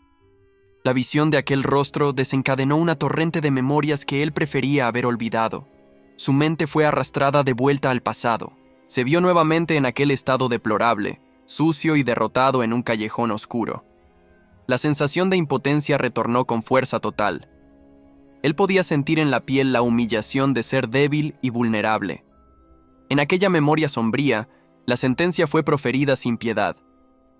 La visión de aquel rostro desencadenó una torrente de memorias que él prefería haber olvidado. Su mente fue arrastrada de vuelta al pasado. Se vio nuevamente en aquel estado deplorable, sucio y derrotado en un callejón oscuro. La sensación de impotencia retornó con fuerza total. Él podía sentir en la piel la humillación de ser débil y vulnerable. En aquella memoria sombría, la sentencia fue proferida sin piedad.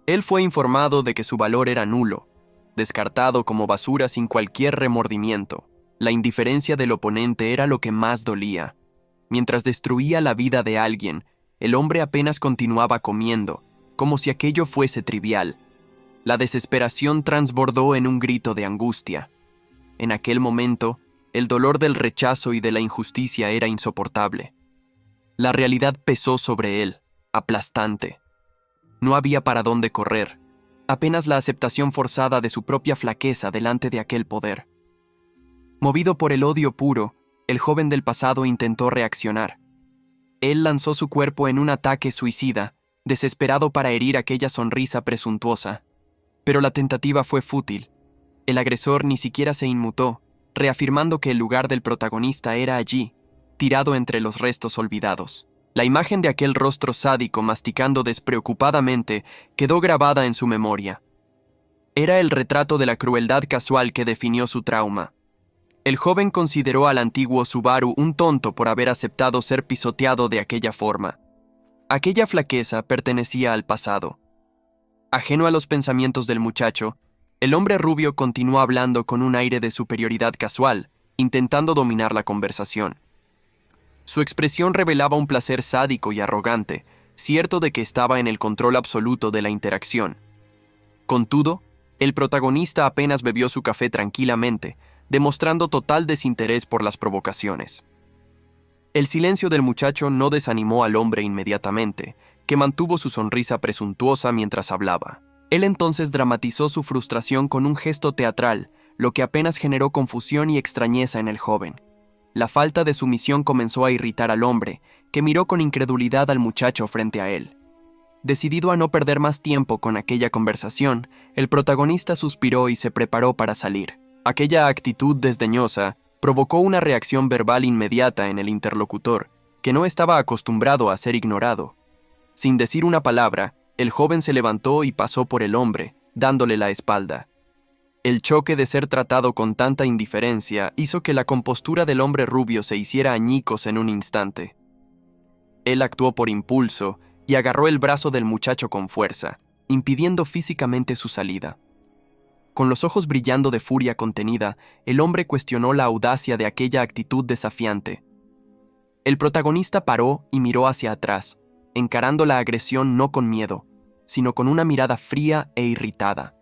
Él fue informado de que su valor era nulo, descartado como basura sin cualquier remordimiento. La indiferencia del oponente era lo que más dolía. Mientras destruía la vida de alguien, el hombre apenas continuaba comiendo, como si aquello fuese trivial. La desesperación transbordó en un grito de angustia. En aquel momento, el dolor del rechazo y de la injusticia era insoportable. La realidad pesó sobre él, aplastante. No había para dónde correr, apenas la aceptación forzada de su propia flaqueza delante de aquel poder. Movido por el odio puro, el joven del pasado intentó reaccionar. Él lanzó su cuerpo en un ataque suicida, desesperado para herir aquella sonrisa presuntuosa. Pero la tentativa fue fútil. El agresor ni siquiera se inmutó, reafirmando que el lugar del protagonista era allí, tirado entre los restos olvidados. La imagen de aquel rostro sádico masticando despreocupadamente quedó grabada en su memoria. Era el retrato de la crueldad casual que definió su trauma. El joven consideró al antiguo Subaru un tonto por haber aceptado ser pisoteado de aquella forma. Aquella flaqueza pertenecía al pasado. Ajeno a los pensamientos del muchacho, el hombre rubio continuó hablando con un aire de superioridad casual, intentando dominar la conversación. Su expresión revelaba un placer sádico y arrogante, cierto de que estaba en el control absoluto de la interacción. Contudo, el protagonista apenas bebió su café tranquilamente, demostrando total desinterés por las provocaciones. El silencio del muchacho no desanimó al hombre inmediatamente, que mantuvo su sonrisa presuntuosa mientras hablaba. Él entonces dramatizó su frustración con un gesto teatral, lo que apenas generó confusión y extrañeza en el joven. La falta de sumisión comenzó a irritar al hombre, que miró con incredulidad al muchacho frente a él. Decidido a no perder más tiempo con aquella conversación, el protagonista suspiró y se preparó para salir. Aquella actitud desdeñosa provocó una reacción verbal inmediata en el interlocutor, que no estaba acostumbrado a ser ignorado. Sin decir una palabra, el joven se levantó y pasó por el hombre, dándole la espalda. El choque de ser tratado con tanta indiferencia hizo que la compostura del hombre rubio se hiciera añicos en un instante. Él actuó por impulso y agarró el brazo del muchacho con fuerza, impidiendo físicamente su salida. Con los ojos brillando de furia contenida, el hombre cuestionó la audacia de aquella actitud desafiante. El protagonista paró y miró hacia atrás, encarando la agresión no con miedo, sino con una mirada fría e irritada.